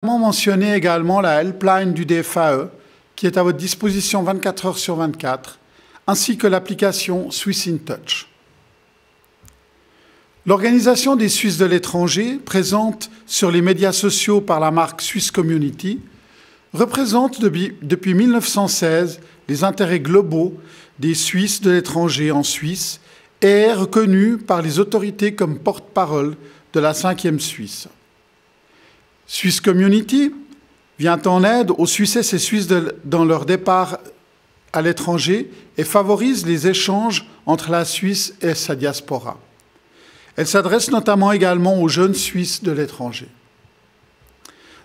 Mentionner également la helpline du DFAE, qui est à votre disposition 24 heures sur 24, ainsi que l'application Swiss in Touch. L'Organisation des Suisses de l'étranger, présente sur les médias sociaux par la marque Swiss Community, représente depuis 1916 les intérêts globaux des Suisses de l'étranger en Suisse et est reconnue par les autorités comme porte-parole de la 5e Suisse. Swiss Community vient en aide aux Suissesses et Suisses dans leur départ à l'étranger et favorise les échanges entre la Suisse et sa diaspora. Elle s'adresse notamment également aux jeunes Suisses de l'étranger.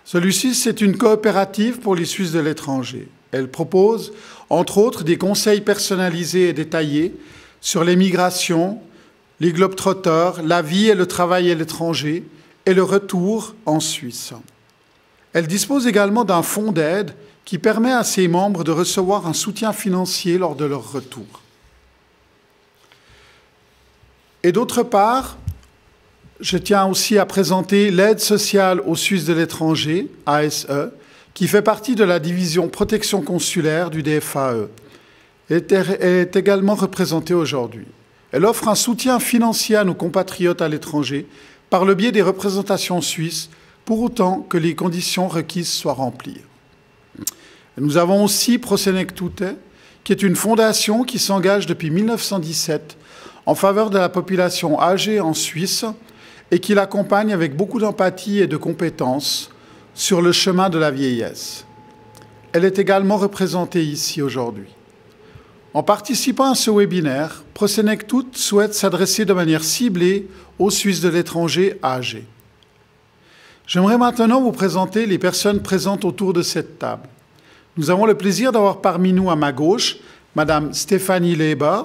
Celui-ci, c'est une coopérative pour les Suisses de l'étranger. Elle propose, entre autres, des conseils personnalisés et détaillés sur les migrations, les globetrotters, la vie et le travail à l'étranger et le retour en Suisse. Elle dispose également d'un fonds d'aide qui permet à ses membres de recevoir un soutien financier lors de leur retour. Et d'autre part, je tiens aussi à présenter l'aide sociale aux Suisses de l'étranger, ASE, qui fait partie de la division protection consulaire du DFAE. Elle est également représentée aujourd'hui. Elle offre un soutien financier à nos compatriotes à l'étranger par le biais des représentations suisses, pour autant que les conditions requises soient remplies. Nous avons aussi Prosenectute, qui est une fondation qui s'engage depuis 1917 en faveur de la population âgée en Suisse et qui l'accompagne avec beaucoup d'empathie et de compétences sur le chemin de la vieillesse. Elle est également représentée ici aujourd'hui. En participant à ce webinaire, Prosenectute souhaite s'adresser de manière ciblée aux Suisses de l'étranger âgés. J'aimerais maintenant vous présenter les personnes présentes autour de cette table. Nous avons le plaisir d'avoir parmi nous à ma gauche Madame Stéphanie Leber,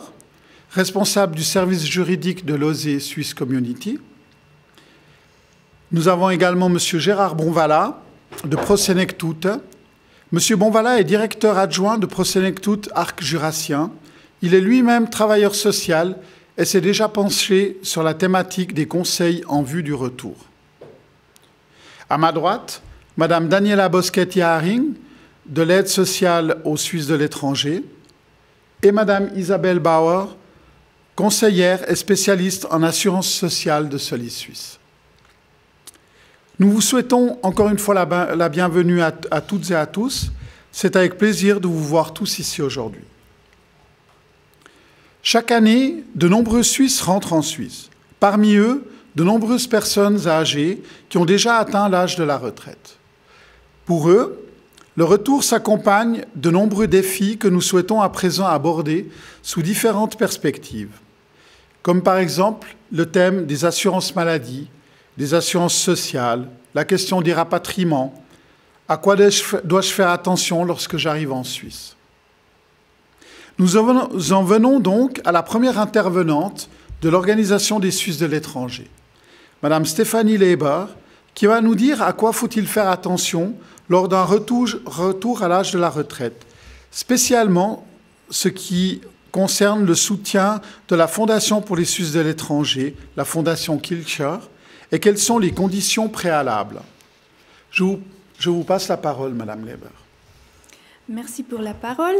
responsable du service juridique de l'OSE Swiss Community. Nous avons également Monsieur Gérard Bonvala de Prosenectute. Monsieur Bonvala est directeur adjoint de Prosenectute Arc Jurassien. Il est lui-même travailleur social et s'est déjà penché sur la thématique des conseils en vue du retour. À ma droite, Madame Daniela Boschetti-Haring, de l'aide sociale aux Suisses de l'étranger, et Madame Isabelle Bauer, conseillère et spécialiste en assurance sociale de Solis Suisse. Nous vous souhaitons encore une fois la bienvenue à toutes et à tous. C'est avec plaisir de vous voir tous ici aujourd'hui. Chaque année, de nombreux Suisses rentrent en Suisse. Parmi eux, de nombreuses personnes âgées qui ont déjà atteint l'âge de la retraite. Pour eux, le retour s'accompagne de nombreux défis que nous souhaitons à présent aborder sous différentes perspectives, comme par exemple le thème des assurances maladie, des assurances sociales, la question des rapatriements, à quoi dois-je faire attention lorsque j'arrive en Suisse. Nous en venons donc à la première intervenante de l'Organisation des Suisses de l'étranger, Madame Stéphanie Leber, qui va nous dire à quoi faut-il faire attention lors d'un retour à l'âge de la retraite, spécialement ce qui concerne le soutien de la Fondation pour les Suisses de l'étranger, la Fondation Kilcher, et quelles sont les conditions préalables. Je vous passe la parole, Madame Leber. Merci pour la parole.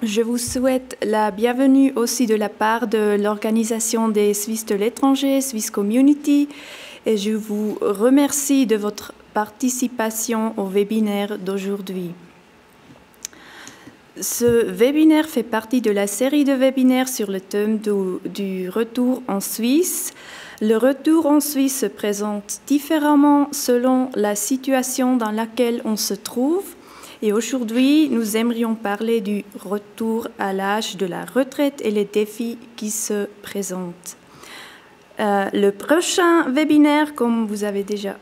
Je vous souhaite la bienvenue aussi de la part de l'Organisation des Suisses de l'étranger, Swiss Community, et je vous remercie de votre participation au webinaire d'aujourd'hui. Ce webinaire fait partie de la série de webinaires sur le thème du retour en Suisse. Le retour en Suisse se présente différemment selon la situation dans laquelle on se trouve. Et aujourd'hui, nous aimerions parler du retour à l'âge de la retraite et les défis qui se présentent. Le prochain webinaire, comme vous avez déjà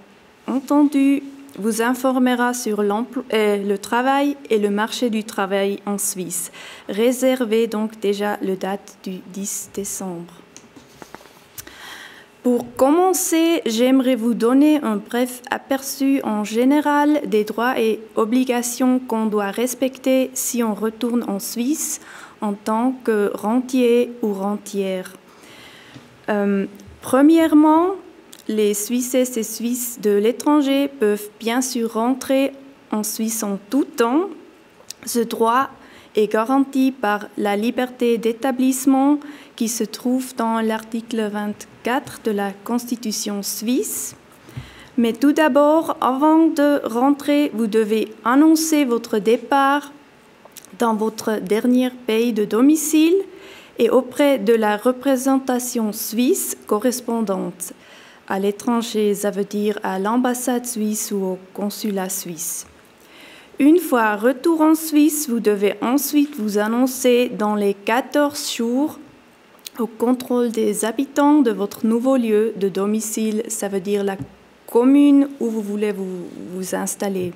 entendu, vous informera sur le travail et le marché du travail en Suisse. Réservez donc déjà la date du 10 décembre. Pour commencer, j'aimerais vous donner un bref aperçu en général des droits et obligations qu'on doit respecter si on retourne en Suisse en tant que rentier ou rentière. Premièrement, les Suisses et Suisses de l'étranger peuvent bien sûr rentrer en Suisse en tout temps. Ce droit est garanti par la liberté d'établissement qui se trouve dans l'article 24 de la Constitution suisse. Mais tout d'abord, avant de rentrer, vous devez annoncer votre départ dans votre dernier pays de domicile et auprès de la représentation suisse correspondante à l'étranger, ça veut dire à l'ambassade suisse ou au consulat suisse. Une fois retour en Suisse, vous devez ensuite vous annoncer dans les 14 jours au contrôle des habitants de votre nouveau lieu de domicile, ça veut dire la commune où vous voulez vous installer.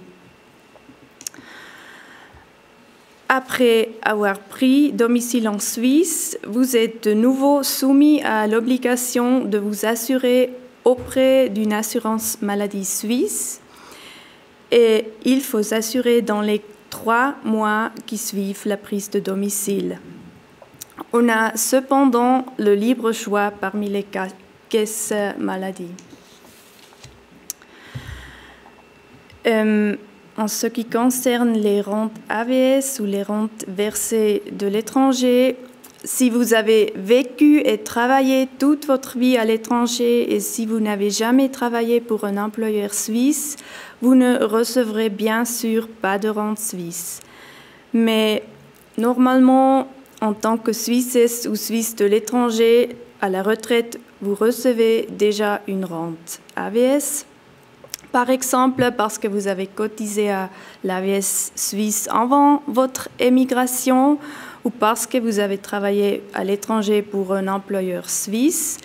Après avoir pris domicile en Suisse, vous êtes de nouveau soumis à l'obligation de vous assurer auprès d'une assurance maladie suisse et il faut s'assurer dans les 3 mois qui suivent la prise de domicile. On a cependant le libre choix parmi les caisses maladie. En ce qui concerne les rentes AVS ou les rentes versées de l'étranger, si vous avez vécu et travaillé toute votre vie à l'étranger et si vous n'avez jamais travaillé pour un employeur suisse, vous ne recevrez bien sûr pas de rente suisse. Mais normalement, en tant que Suisse ou Suisse de l'étranger, à la retraite, vous recevez déjà une rente AVS. Par exemple, parce que vous avez cotisé à l'AVS suisse avant votre émigration ou parce que vous avez travaillé à l'étranger pour un employeur suisse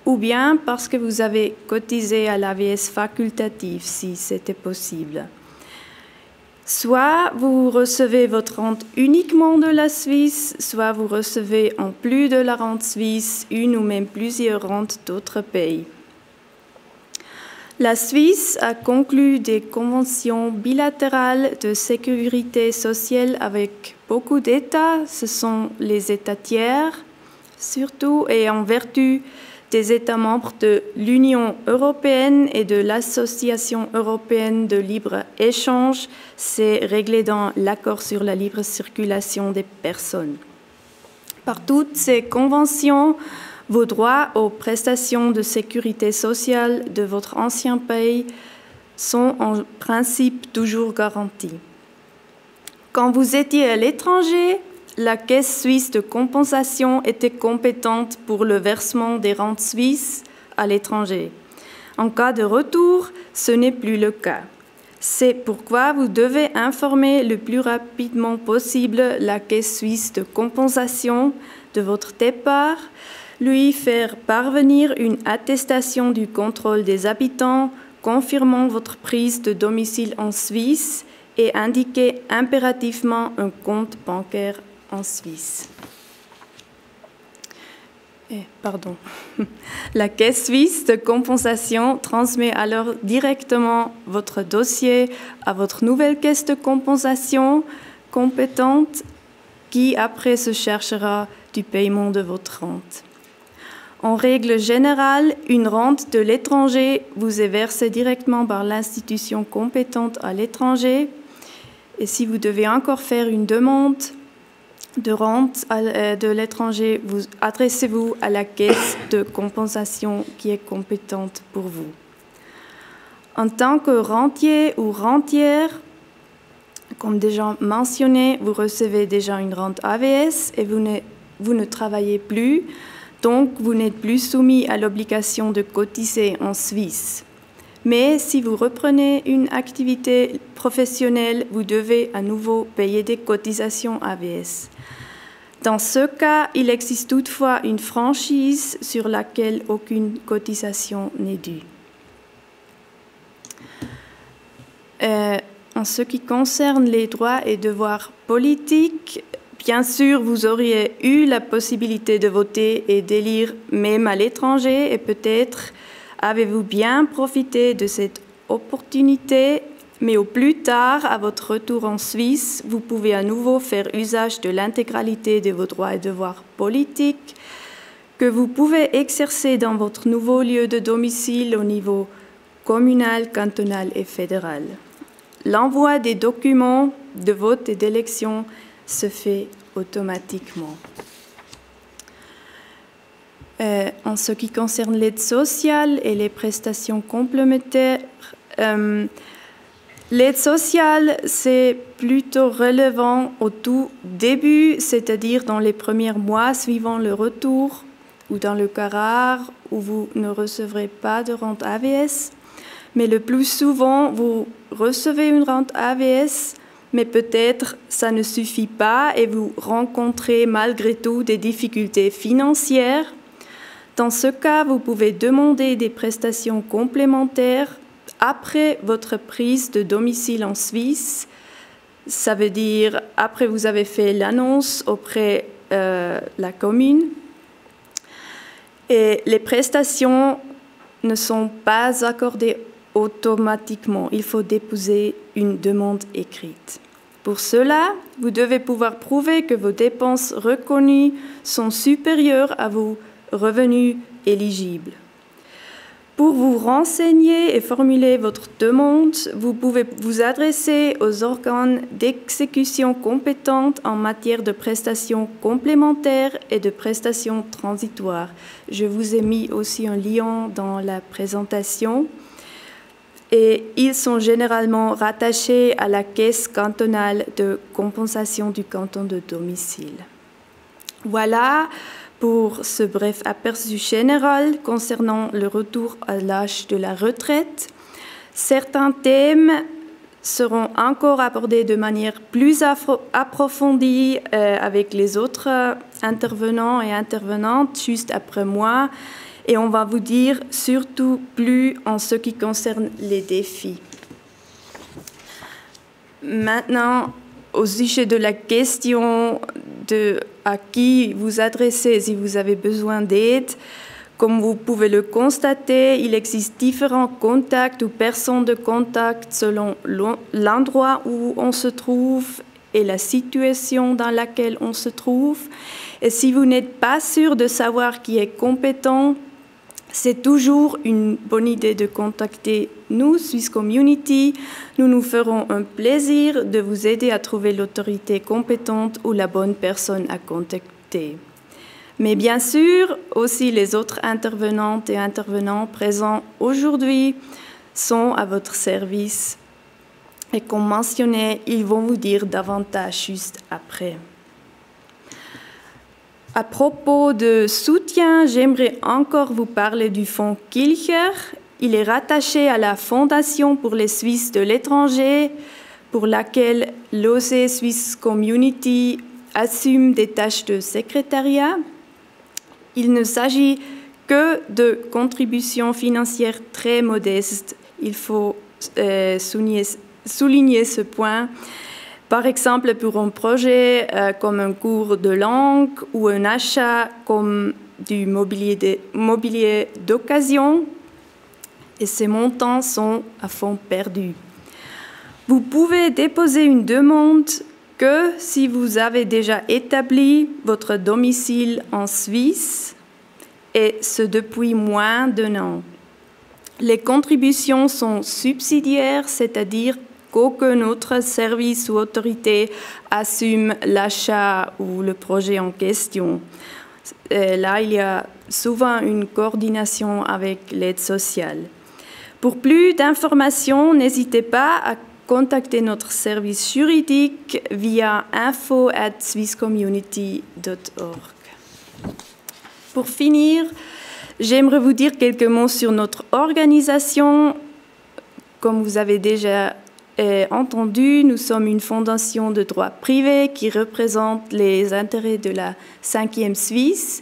ou bien parce que vous avez cotisé à l'AVS facultatif, si c'était possible. Soit vous recevez votre rente uniquement de la Suisse, soit vous recevez en plus de la rente suisse une ou même plusieurs rentes d'autres pays. La Suisse a conclu des conventions bilatérales de sécurité sociale avec beaucoup d'États. Ce sont les États tiers, surtout, et en vertu des États membres de l'Union européenne et de l'Association européenne de libre-échange, c'est réglé dans l'accord sur la libre circulation des personnes. Par toutes ces conventions, vos droits aux prestations de sécurité sociale de votre ancien pays sont en principe toujours garantis. Quand vous étiez à l'étranger, la Caisse suisse de compensation était compétente pour le versement des rentes suisses à l'étranger. En cas de retour, ce n'est plus le cas. C'est pourquoi vous devez informer le plus rapidement possible la Caisse suisse de compensation de votre départ, lui faire parvenir une attestation du contrôle des habitants confirmant votre prise de domicile en Suisse et indiquer impérativement un compte bancaire en Suisse. La Caisse suisse de compensation transmet alors directement votre dossier à votre nouvelle caisse de compensation compétente qui après se chargera du paiement de votre rente. En règle générale, une rente de l'étranger vous est versée directement par l'institution compétente à l'étranger. Et si vous devez encore faire une demande de rente de l'étranger, vous adressez-vous à la caisse de compensation qui est compétente pour vous. En tant que rentier ou rentière, comme déjà mentionné, vous recevez déjà une rente AVS et vous ne travaillez plus. Donc, vous n'êtes plus soumis à l'obligation de cotiser en Suisse. Mais si vous reprenez une activité professionnelle, vous devez à nouveau payer des cotisations AVS. Dans ce cas, il existe toutefois une franchise sur laquelle aucune cotisation n'est due. En ce qui concerne les droits et devoirs politiques, bien sûr, vous auriez eu la possibilité de voter et d'élire même à l'étranger et peut-être avez-vous bien profité de cette opportunité, mais au plus tard, à votre retour en Suisse, vous pouvez à nouveau faire usage de l'intégralité de vos droits et devoirs politiques, que vous pouvez exercer dans votre nouveau lieu de domicile au niveau communal, cantonal et fédéral. L'envoi des documents de vote et d'élection se fait automatiquement. En ce qui concerne l'aide sociale et les prestations complémentaires, l'aide sociale, c'est plutôt relevant au tout début, c'est-à-dire dans les premiers mois suivant le retour ou dans le cas rare où vous ne recevrez pas de rente AVS. Mais le plus souvent, vous recevez une rente AVS, mais peut-être ça ne suffit pas et vous rencontrez malgré tout des difficultés financières. Dans ce cas, vous pouvez demander des prestations complémentaires après votre prise de domicile en Suisse. Ça veut dire après vous avez fait l'annonce auprès de la commune. Et les prestations ne sont pas accordées automatiquement. Il faut déposer une demande écrite. Pour cela, vous devez pouvoir prouver que vos dépenses reconnues sont supérieures à vos revenus éligibles. Pour vous renseigner et formuler votre demande, vous pouvez vous adresser aux organes d'exécution compétentes en matière de prestations complémentaires et de prestations transitoires. Je vous ai mis aussi un lien dans la présentation. Et ils sont généralement rattachés à la caisse cantonale de compensation du canton de domicile. Voilà pour ce bref aperçu général concernant le retour à l'âge de la retraite. Certains thèmes seront encore abordés de manière plus approfondie avec les autres intervenants et intervenantes juste après moi. Et on va vous dire surtout plus en ce qui concerne les défis. Maintenant, au sujet de la question de à qui vous adressez si vous avez besoin d'aide, comme vous pouvez le constater, il existe différents contacts ou personnes de contact selon l'endroit où on se trouve et la situation dans laquelle on se trouve. Et si vous n'êtes pas sûr de savoir qui est compétent, c'est toujours une bonne idée de contacter nous, Swiss Community. Nous nous ferons un plaisir de vous aider à trouver l'autorité compétente ou la bonne personne à contacter. Mais bien sûr, aussi les autres intervenantes et intervenants présents aujourd'hui sont à votre service. Et comme mentionné, ils vont vous dire davantage juste après. À propos de soutien, j'aimerais encore vous parler du fonds Kilcher. Il est rattaché à la Fondation pour les Suisses de l'étranger, pour laquelle l'OC Swiss Community assume des tâches de secrétariat. Il ne s'agit que de contributions financières très modestes. Il faut souligner ce point. Par exemple, pour un projet comme un cours de langue ou un achat comme du mobilier d'occasion, et ces montants sont à fond perdu. Vous pouvez déposer une demande que si vous avez déjà établi votre domicile en Suisse, et ce depuis moins d'un an. Les contributions sont subsidiaires, c'est-à-dire qu'aucun autre service ou autorité assume l'achat ou le projet en question. Là, il y a souvent une coordination avec l'aide sociale. Pour plus d'informations, n'hésitez pas à contacter notre service juridique via info@swisscommunity.org. Pour finir, j'aimerais vous dire quelques mots sur notre organisation. Comme vous avez déjà entendu, nous sommes une fondation de droit privé qui représente les intérêts de la 5e Suisse.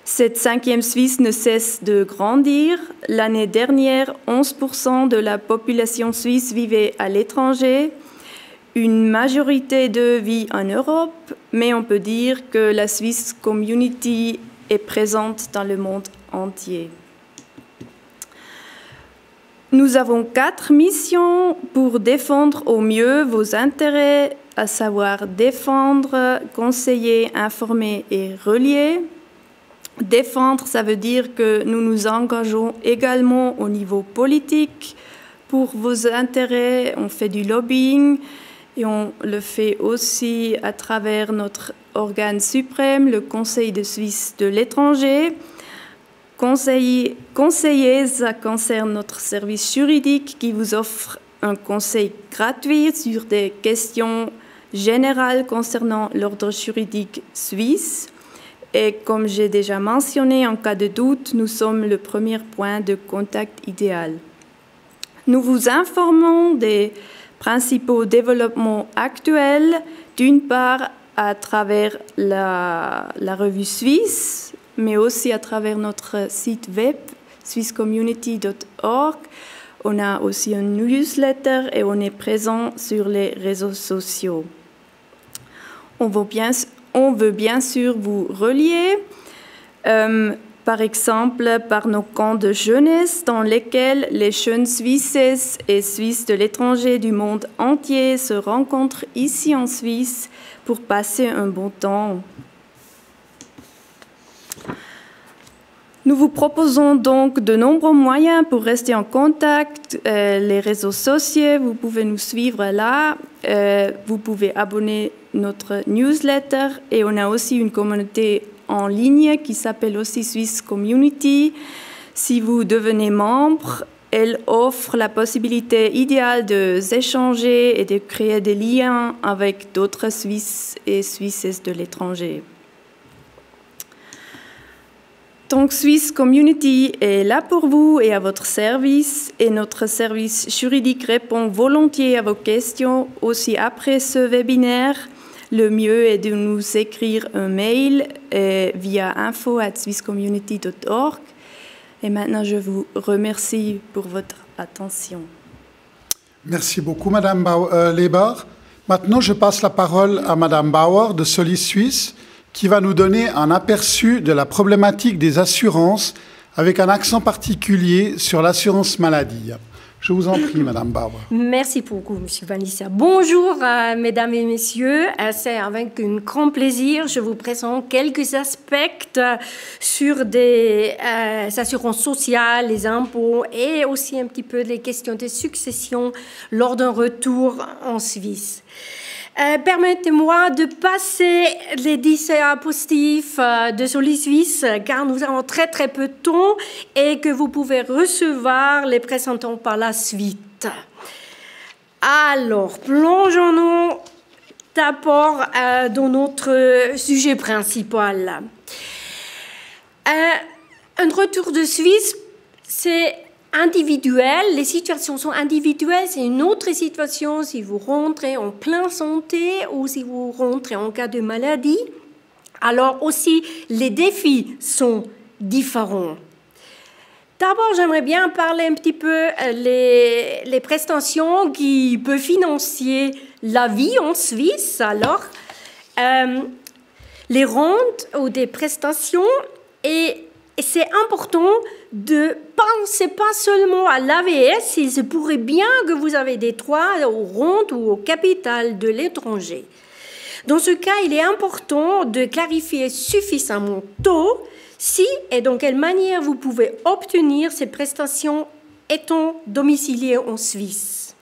Cette 5e Suisse ne cesse de grandir. L'année dernière, 11% de la population suisse vivait à l'étranger. Une majorité d'eux vit en Europe, mais on peut dire que la Swiss Community est présente dans le monde entier. Nous avons 4 missions pour défendre au mieux vos intérêts, à savoir défendre, conseiller, informer et relier. Défendre, ça veut dire que nous nous engageons également au niveau politique pour vos intérêts. On fait du lobbying et on le fait aussi à travers notre organe suprême, le Conseil de Suisse de l'étranger. Conseiller, ça concerne notre service juridique qui vous offre un conseil gratuit sur des questions générales concernant l'ordre juridique suisse. Et comme j'ai déjà mentionné, en cas de doute, nous sommes le premier point de contact idéal. Nous vous informons des principaux développements actuels, d'une part à travers la revue suisse, mais aussi à travers notre site web, swisscommunity.org. On a aussi un newsletter et on est présent sur les réseaux sociaux. On veut bien sûr vous relier, par exemple par nos camps de jeunesse dans lesquels les jeunes Suisses et Suisses de l'étranger du monde entier se rencontrent ici en Suisse pour passer un bon temps. Nous vous proposons donc de nombreux moyens pour rester en contact. Les réseaux sociaux, vous pouvez nous suivre là. Vous pouvez abonner notre newsletter et on a aussi une communauté en ligne qui s'appelle aussi Swiss Community. Si vous devenez membre, elle offre la possibilité idéale de s'échanger et de créer des liens avec d'autres Suisses et Suisses de l'étranger. Donc, Swiss Community est là pour vous et à votre service et notre service juridique répond volontiers à vos questions aussi après ce webinaire. Le mieux est de nous écrire un mail via info@swisscommunity.org. Et maintenant, je vous remercie pour votre attention. Merci beaucoup, Madame Leber. Maintenant, je passe la parole à Madame Bauer de Solis Suisse, qui va nous donner un aperçu de la problématique des assurances avec un accent particulier sur l'assurance maladie. Je vous en prie, Madame Bauer. Merci beaucoup, Monsieur Vanessa. Bonjour, Mesdames et Messieurs. C'est avec un grand plaisir que je vous présente quelques aspects sur des assurances sociales, les impôts et aussi un petit peu les questions de succession lors d'un retour en Suisse. Permettez-moi de passer les diapositives de Solis Suisse, car nous avons très très peu de temps et que vous pouvez recevoir les présentants par la suite. Alors, plongeons-nous d'abord dans notre sujet principal. Un retour de Suisse, c'est individuel, les situations sont individuelles, c'est une autre situation si vous rentrez en pleine santé ou si vous rentrez en cas de maladie. Alors aussi, les défis sont différents. D'abord, j'aimerais bien parler un petit peu les prestations qui peuvent financer la vie en Suisse. Alors, les rentes ou des prestations et c'est important de penser pas seulement à l'AVS, il se pourrait bien que vous avez des droits aux rentes ou au capital de l'étranger. Dans ce cas, il est important de clarifier suffisamment tôt si et dans quelle manière vous pouvez obtenir ces prestations étant domicilié en Suisse.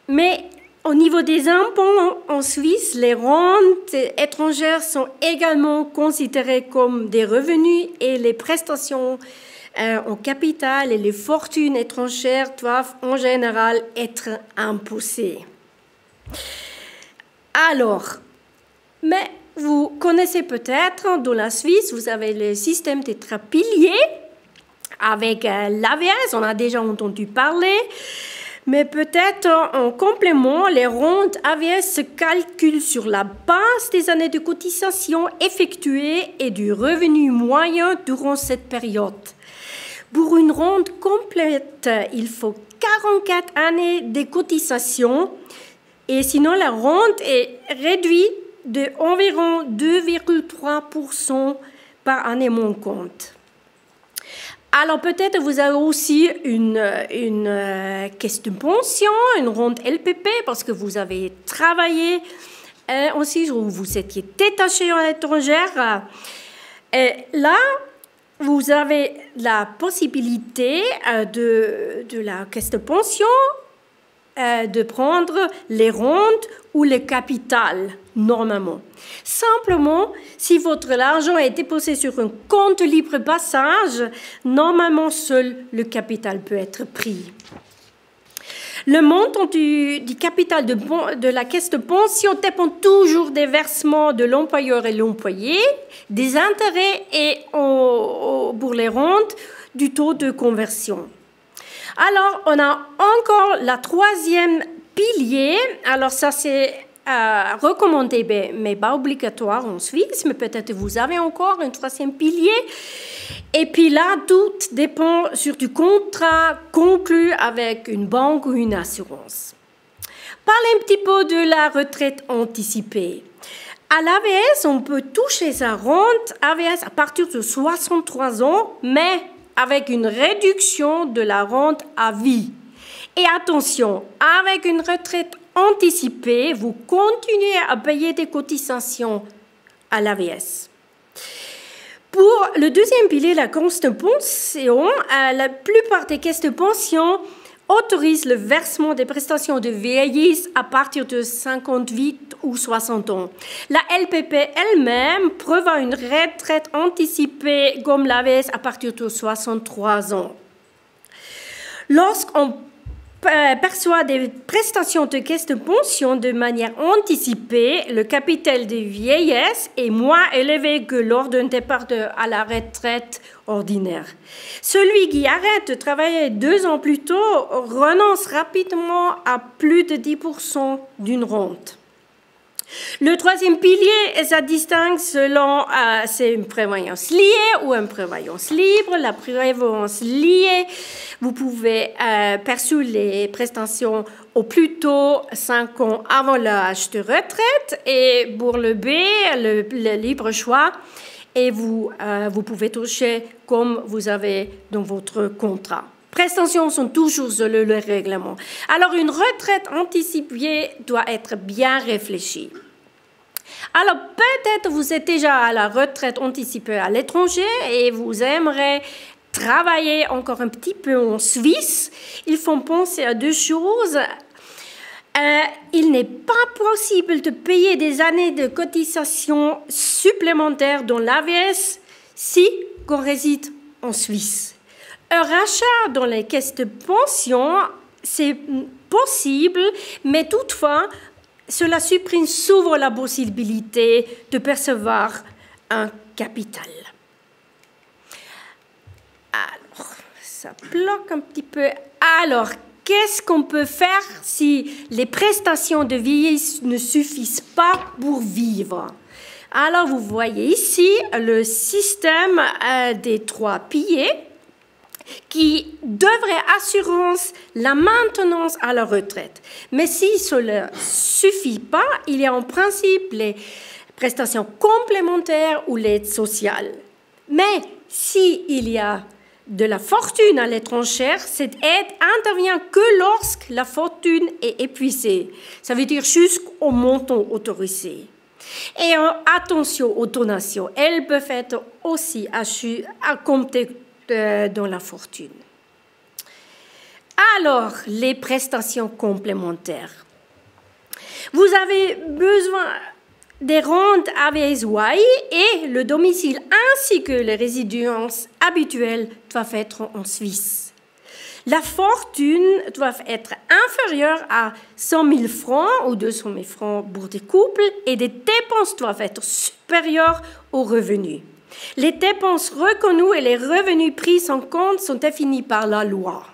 Mais au niveau des impôts en Suisse, les rentes étrangères sont également considérées comme des revenus et les prestations en capital et les fortunes étrangères doivent en général être imposées. Alors, mais vous connaissez peut-être, dans la Suisse, vous avez le système des trois piliers avec l'AVS, on a déjà entendu parler. Mais peut-être en complément, les rentes AVS se calculent sur la base des années de cotisation effectuées et du revenu moyen durant cette période. Pour une rente complète, il faut 44 années de cotisation et sinon la rente est réduite d'environ 2,3% par année manquante. Alors peut-être vous avez aussi une caisse de pension, une rente LPP parce que vous avez travaillé aussi ou vous étiez détaché à l'étranger. Et là, vous avez la possibilité de la caisse de pension de prendre les rentes ou le capital, normalement. Simplement, si votre argent est déposé sur un compte libre passage, normalement, seul le capital peut être pris. Le montant du capital de la caisse de pension dépend toujours des versements de l'employeur et l'employé, des intérêts et, pour les rentes, du taux de conversion. Alors, on a encore la troisième pilier. Alors, ça, c'est recommandé, mais pas obligatoire en Suisse, mais peut-être vous avez encore un troisième pilier. Et puis là, tout dépend sur du contrat conclu avec une banque ou une assurance. Parlez un petit peu de la retraite anticipée. À l'AVS, on peut toucher sa rente AVS à partir de 63 ans, mais avec une réduction de la rente à vie. Et attention, avec une retraite anticipée, vous continuez à payer des cotisations à l'AVS. Pour le deuxième pilier, la caisse de pension, la plupart des caisses de pension autorisent le versement des prestations de vieillesse à partir de 58 ou 60 ans. La LPP elle-même prévoit une retraite anticipée comme l'AVS à partir de 63 ans. Lorsqu'on perçoit des prestations de caisse de pension de manière anticipée, le capital de vieillesse est moins élevé que lors d'un départ à la retraite ordinaire. Celui qui arrête de travailler 2 ans plus tôt renonce rapidement à plus de 10% d'une rente. Le troisième pilier, ça distingue selon c'est une prévoyance liée ou une prévoyance libre. La prévoyance liée, vous pouvez percevoir les prestations au plus tôt 5 ans avant l'âge de retraite. Et pour le B, le libre choix, et vous pouvez toucher comme vous avez dans votre contrat. Prestations sont toujours selon le règlement. Alors, une retraite anticipée doit être bien réfléchie. Alors, peut-être vous êtes déjà à la retraite anticipée à l'étranger et vous aimeriez travailler encore un petit peu en Suisse. Il faut penser à 2 choses. Il n'est pas possible de payer des années de cotisation supplémentaires dans l'AVS si on réside en Suisse. Un rachat dans les caisses de pension, c'est possible, mais toutefois, cela supprime souvent la possibilité de percevoir un capital. Alors, ça bloque un petit peu. Alors, qu'est-ce qu'on peut faire si les prestations de vieillesse ne suffisent pas pour vivre? Alors, vous voyez ici le système des 3 piliers qui devrait assurer la maintenance à la retraite. Mais si cela ne suffit pas, il y a en principe les prestations complémentaires ou l'aide sociale. Mais s'il y a de la fortune à l'étranger, cette aide intervient que lorsque la fortune est épuisée. Ça veut dire jusqu'au montant autorisé. Et attention aux donations, elles peuvent être aussi à compter dans la fortune. Alors, les prestations complémentaires. Vous avez besoin des rentes AVS-Y et le domicile ainsi que les résidences habituelles doivent être en Suisse. La fortune doit être inférieure à 100 000 francs ou 200 000 francs pour des couples et des dépenses doivent être supérieures aux revenus. Les dépenses reconnues et les revenus pris en compte sont définis par la loi.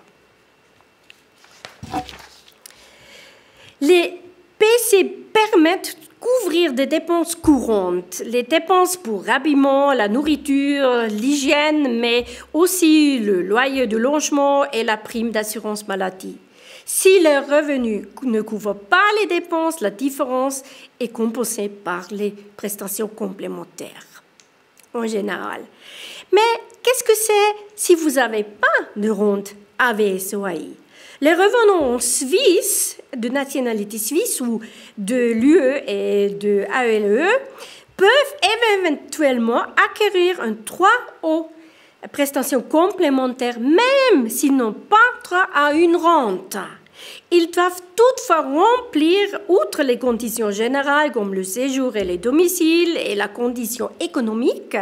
Les PC permettent de couvrir des dépenses courantes, les dépenses pour l'habillement, la nourriture, l'hygiène, mais aussi le loyer de logement et la prime d'assurance maladie. Si les revenus ne couvrent pas les dépenses, la différence est compensée par les prestations complémentaires en général. Mais qu'est-ce que c'est si vous n'avez pas de rente AVS-OAI? Les revenants en Suisse, de nationalité suisse ou de l'UE et de ALE, peuvent éventuellement acquérir un droit aux prestations complémentaires, même s'ils n'ont pas droit à une rente. Ils doivent toutefois remplir, outre les conditions générales comme le séjour et les domiciles et la condition économique,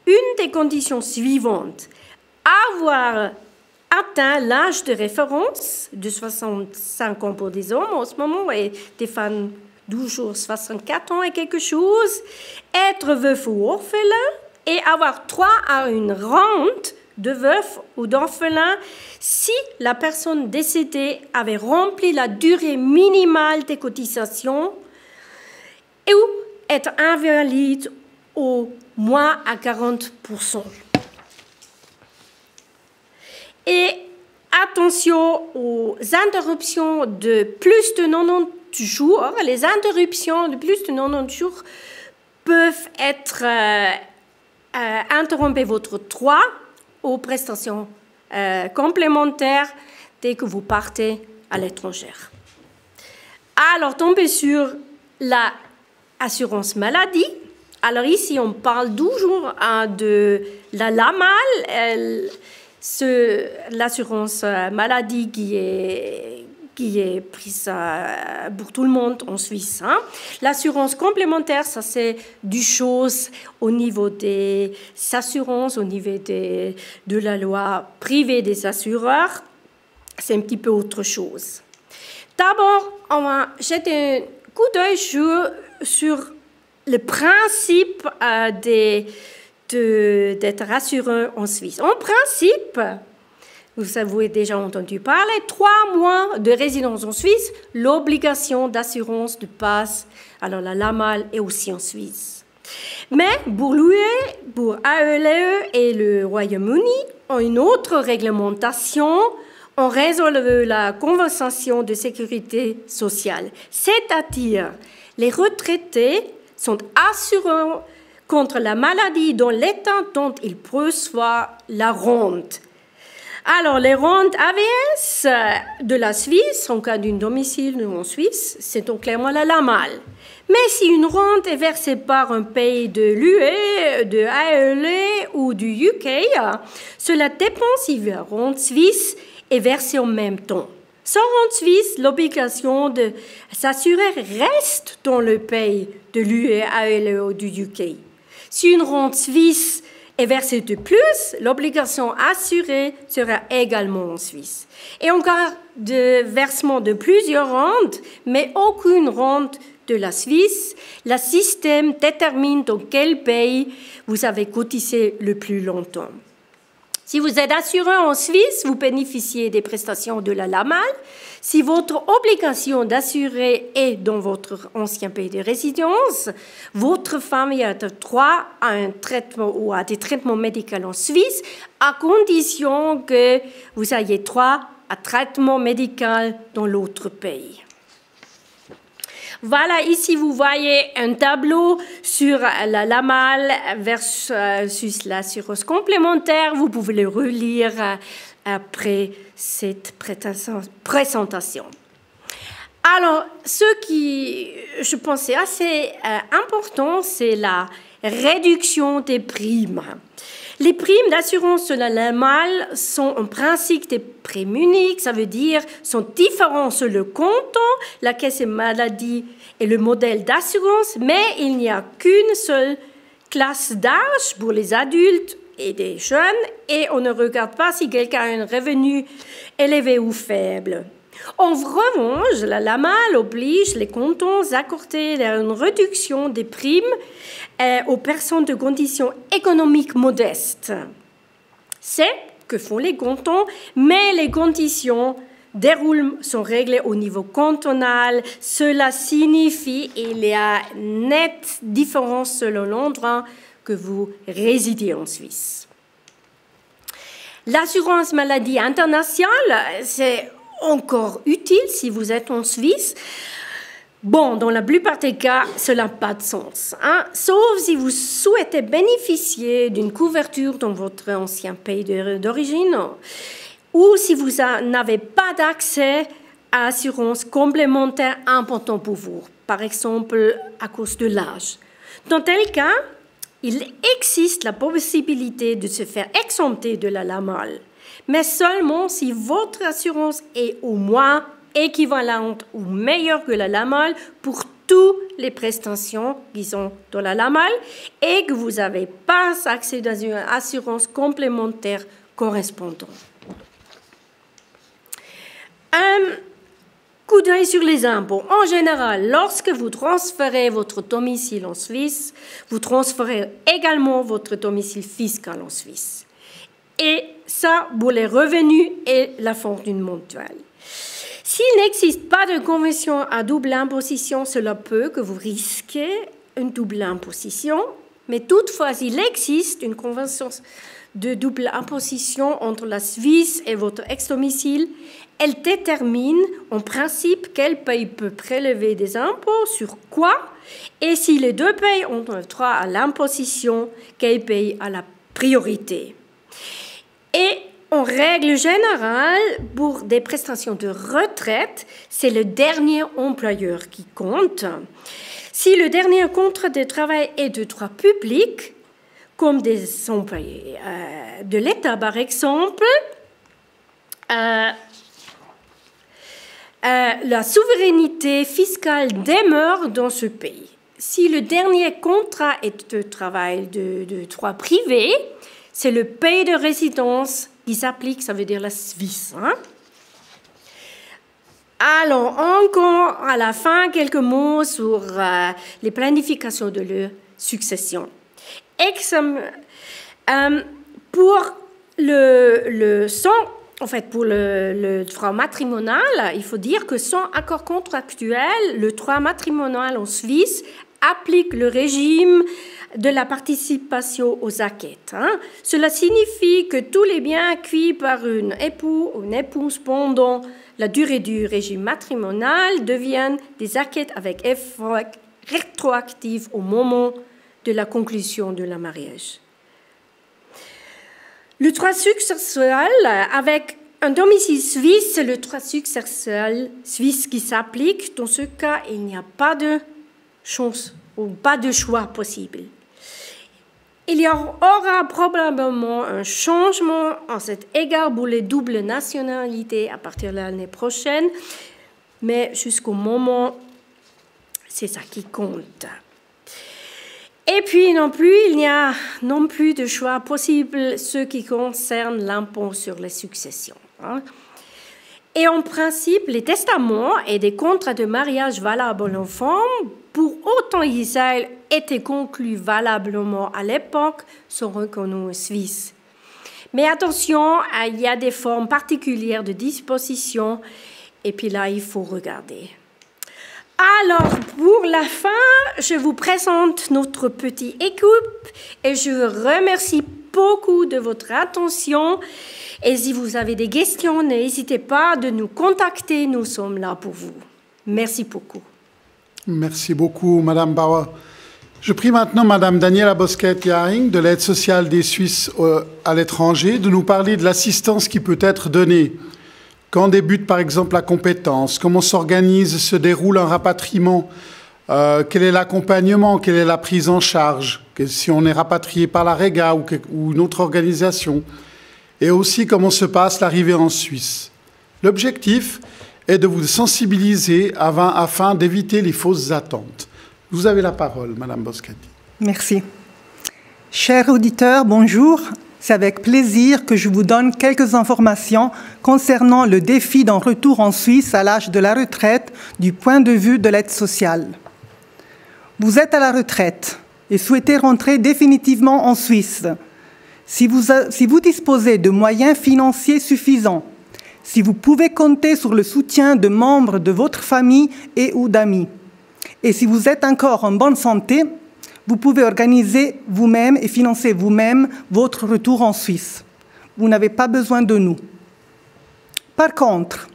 une des conditions suivantes. Avoir atteint l'âge de référence de 65 ans pour des hommes en ce moment et des femmes 12 jours, 64 ans et quelque chose, être veuf ou orphelin et avoir droit à une rente de veuf ou d'orphelin si la personne décédée avait rempli la durée minimale des cotisations ou être invalide au moins à 40%. Et attention aux interruptions de plus de 90 jours. Les interruptions de plus de 90 jours peuvent être interrompre votre droit aux prestations complémentaires dès que vous partez à l'étranger. Alors, tombez sur l'assurance maladie. Alors ici, on parle toujours de la LAMAL, l'assurance maladie qui est prise pour tout le monde en Suisse. Hein. L'assurance complémentaire, ça c'est du chose au niveau des assurances, au niveau de la loi privée des assureurs. C'est un petit peu autre chose. D'abord, on va jeter un coup d'œil sur le principe d'être assureur en Suisse. En principe, vous avez déjà entendu parler, 3 mois de résidence en Suisse, l'obligation d'assurance de base. Alors la LAMAL est aussi en Suisse. Mais pour l'UE, pour AELE et le Royaume-Uni, ont une autre réglementation en raison de la Convention de sécurité sociale. C'est-à-dire, les retraités sont assurés contre la maladie dans l'État dont ils perçoivent la rente. Alors, les rentes AVS de la Suisse, en cas d'un domicile en Suisse, c'est donc clairement la LAMAL. Mais si une rente est versée par un pays de l'UE, de AELE ou du UK, cela dépend si la rente suisse est versée en même temps. Sans rente suisse, l'obligation de s'assurer reste dans le pays de l'UE, AELE ou du UK. Si une rente suisse est versée de plus, l'obligation assurée sera également en Suisse. Et en cas de versement de plusieurs rentes, mais aucune rente de la Suisse, le système détermine dans quel pays vous avez cotisé le plus longtemps. Si vous êtes assuré en Suisse, vous bénéficiez des prestations de la LAMAL. Si votre obligation d'assurer est dans votre ancien pays de résidence, votre famille a droit à un traitement ou à des traitements médicaux en Suisse, à condition que vous ayez droit à un traitement médical dans l'autre pays. Voilà, ici, vous voyez un tableau sur la LAMAL versus l'assurance complémentaire. Vous pouvez le relire après cette présentation. Alors, ce qui, je pense, est assez important, c'est la réduction des primes. Les primes d'assurance de la LAMAL sont en principe des primes uniques, ça veut dire sont différents sur le canton, la caisse de maladie et le modèle d'assurance, mais il n'y a qu'une seule classe d'âge pour les adultes et des jeunes, et on ne regarde pas si quelqu'un a un revenu élevé ou faible. En revanche, la LAMAL oblige les cantons à accorder une réduction des primes aux personnes de conditions économiques modestes. C'est ce que font les cantons, mais les conditions déroulement sont réglées au niveau cantonal. Cela signifie qu'il y a une nette différence selon l'endroit que vous résidez en Suisse. L'assurance maladie internationale, c'est encore utile si vous êtes en Suisse. Bon, dans la plupart des cas, cela n'a pas de sens, hein? Sauf si vous souhaitez bénéficier d'une couverture dans votre ancien pays d'origine ou si vous n'avez pas d'accès à assurance complémentaire important pour vous, par exemple à cause de l'âge. Dans tel cas, il existe la possibilité de se faire exempter de la LAMAL, mais seulement si votre assurance est au moins équivalente ou meilleure que la LAMAL pour toutes les prestations qui sont dans la LAMAL et que vous n'avez pas accès à une assurance complémentaire correspondante. Un coup d'œil sur les impôts. En général, lorsque vous transférez votre domicile en Suisse, vous transférez également votre domicile fiscal en Suisse. Et ça, pour les revenus et la fortune mensuelle. S'il n'existe pas de convention à double imposition, cela peut que vous risquez une double imposition, mais toutefois, il existe une convention de double imposition entre la Suisse et votre ex-domicile. Elle détermine en principe quel pays peut prélever des impôts sur quoi, et si les deux pays ont le droit à l'imposition, quel pays a la priorité. Et en règle générale, pour des prestations de retraite, c'est le dernier employeur qui compte. Si le dernier contrat de travail est de droit public, comme des employés de l'État par exemple, la souveraineté fiscale demeure dans ce pays. Si le dernier contrat est de travail de droit privé, c'est le pays de résidence qui s'applique, ça veut dire la Suisse. Alors, encore à la fin, quelques mots sur les planifications de leur succession. Pour pour le droit matrimonial, il faut dire que sans accord contractuel, le droit matrimonial en Suisse applique le régime de la participation aux acquêtes. Cela signifie que tous les biens acquis par un époux ou une épouse pendant la durée du régime matrimonial deviennent des acquêtes avec effet rétroactif au moment de la conclusion de la mariage. Le droit successoral avec un domicile suisse, c'est le droit successoral suisse qui s'applique. Dans ce cas, il n'y a pas de chance ou pas de choix possible. Il y aura probablement un changement en cet égard pour les doubles nationalités à partir de l'année prochaine, mais jusqu'au moment, c'est ça qui compte. Et puis non plus, il n'y a non plus de choix possible ce qui concerne l'impôt sur les successions. Et en principe, les testaments et des contrats de mariage valables en forme, pour autant qu'ils aient été conclus valablement à l'époque, sont reconnus en Suisse. Mais attention, il y a des formes particulières de disposition, et puis là, il faut regarder. Alors, pour la fin, je vous présente notre petite équipe et je vous remercie beaucoup de votre attention. Et si vous avez des questions, n'hésitez pas de nous contacter, nous sommes là pour vous. Merci beaucoup. Merci beaucoup, Madame Bauer. Je prie maintenant Madame Daniela Bosquet-Yaring de l'aide sociale des Suisses à l'étranger de nous parler de l'assistance qui peut être donnée. Quand débute par exemple la compétence, comment s'organise, se déroule un rapatriement, quel est l'accompagnement, quelle est la prise en charge, si on est rapatrié par la REGA ou une autre organisation, et aussi comment se passe l'arrivée en Suisse. L'objectif est de vous sensibiliser afin d'éviter les fausses attentes. Vous avez la parole, Madame Bosquet. Merci. Chers auditeurs, bonjour. C'est avec plaisir que je vous donne quelques informations concernant le défi d'un retour en Suisse à l'âge de la retraite du point de vue de l'aide sociale. Vous êtes à la retraite et souhaitez rentrer définitivement en Suisse. Si vous disposez de moyens financiers suffisants, si vous pouvez compter sur le soutien de membres de votre famille et ou d'amis, et si vous êtes encore en bonne santé, vous pouvez organiser vous-même et financer vous-même votre retour en Suisse. Vous n'avez pas besoin de nous. Par contre,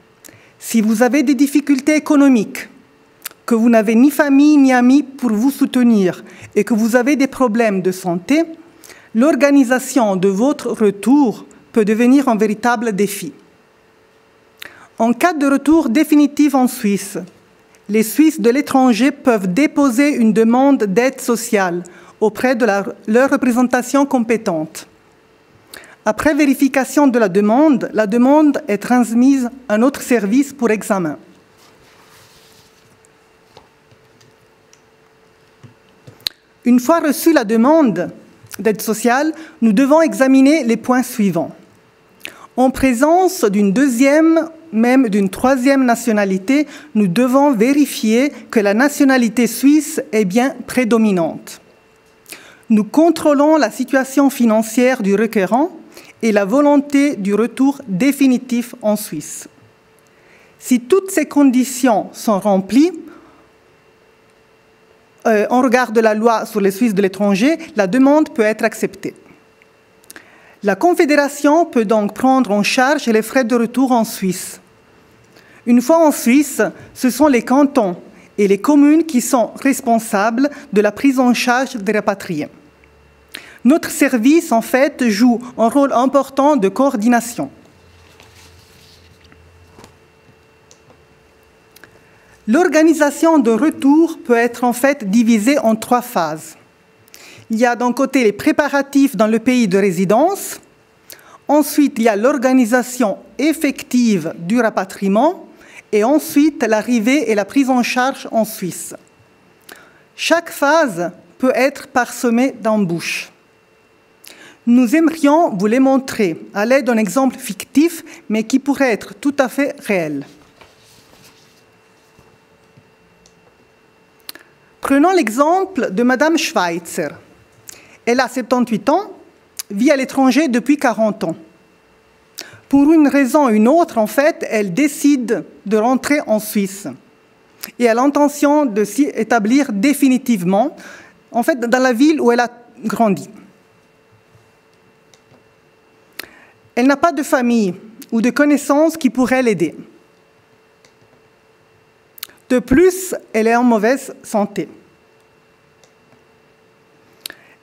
si vous avez des difficultés économiques, que vous n'avez ni famille ni amis pour vous soutenir et que vous avez des problèmes de santé, l'organisation de votre retour peut devenir un véritable défi. En cas de retour définitif en Suisse, les Suisses de l'étranger peuvent déposer une demande d'aide sociale auprès de leur représentation compétente. Après vérification de la demande est transmise à un autre service pour examen. Une fois reçue la demande d'aide sociale, nous devons examiner les points suivants. En présence d'une deuxième, même d'une troisième nationalité, nous devons vérifier que la nationalité suisse est bien prédominante. Nous contrôlons la situation financière du requérant et la volonté du retour définitif en Suisse. Si toutes ces conditions sont remplies, en regard de la loi sur les Suisses de l'étranger, la demande peut être acceptée. La Confédération peut donc prendre en charge les frais de retour en Suisse. Une fois en Suisse, ce sont les cantons et les communes qui sont responsables de la prise en charge des rapatriés. Notre service, en fait, joue un rôle important de coordination. L'organisation de retour peut être en fait divisée en 3 phases. Il y a d'un côté les préparatifs dans le pays de résidence. Ensuite, il y a l'organisation effective du rapatriement. Et ensuite, l'arrivée et la prise en charge en Suisse. Chaque phase peut être parsemée d'embûches. Nous aimerions vous les montrer à l'aide d'un exemple fictif, mais qui pourrait être tout à fait réel. Prenons l'exemple de Madame Schweitzer. Elle a 78 ans, vit à l'étranger depuis 40 ans. Pour une raison ou une autre, en fait, elle décide de rentrer en Suisse et a l'intention de s'y établir définitivement, en fait, dans la ville où elle a grandi. Elle n'a pas de famille ou de connaissances qui pourraient l'aider. De plus, elle est en mauvaise santé.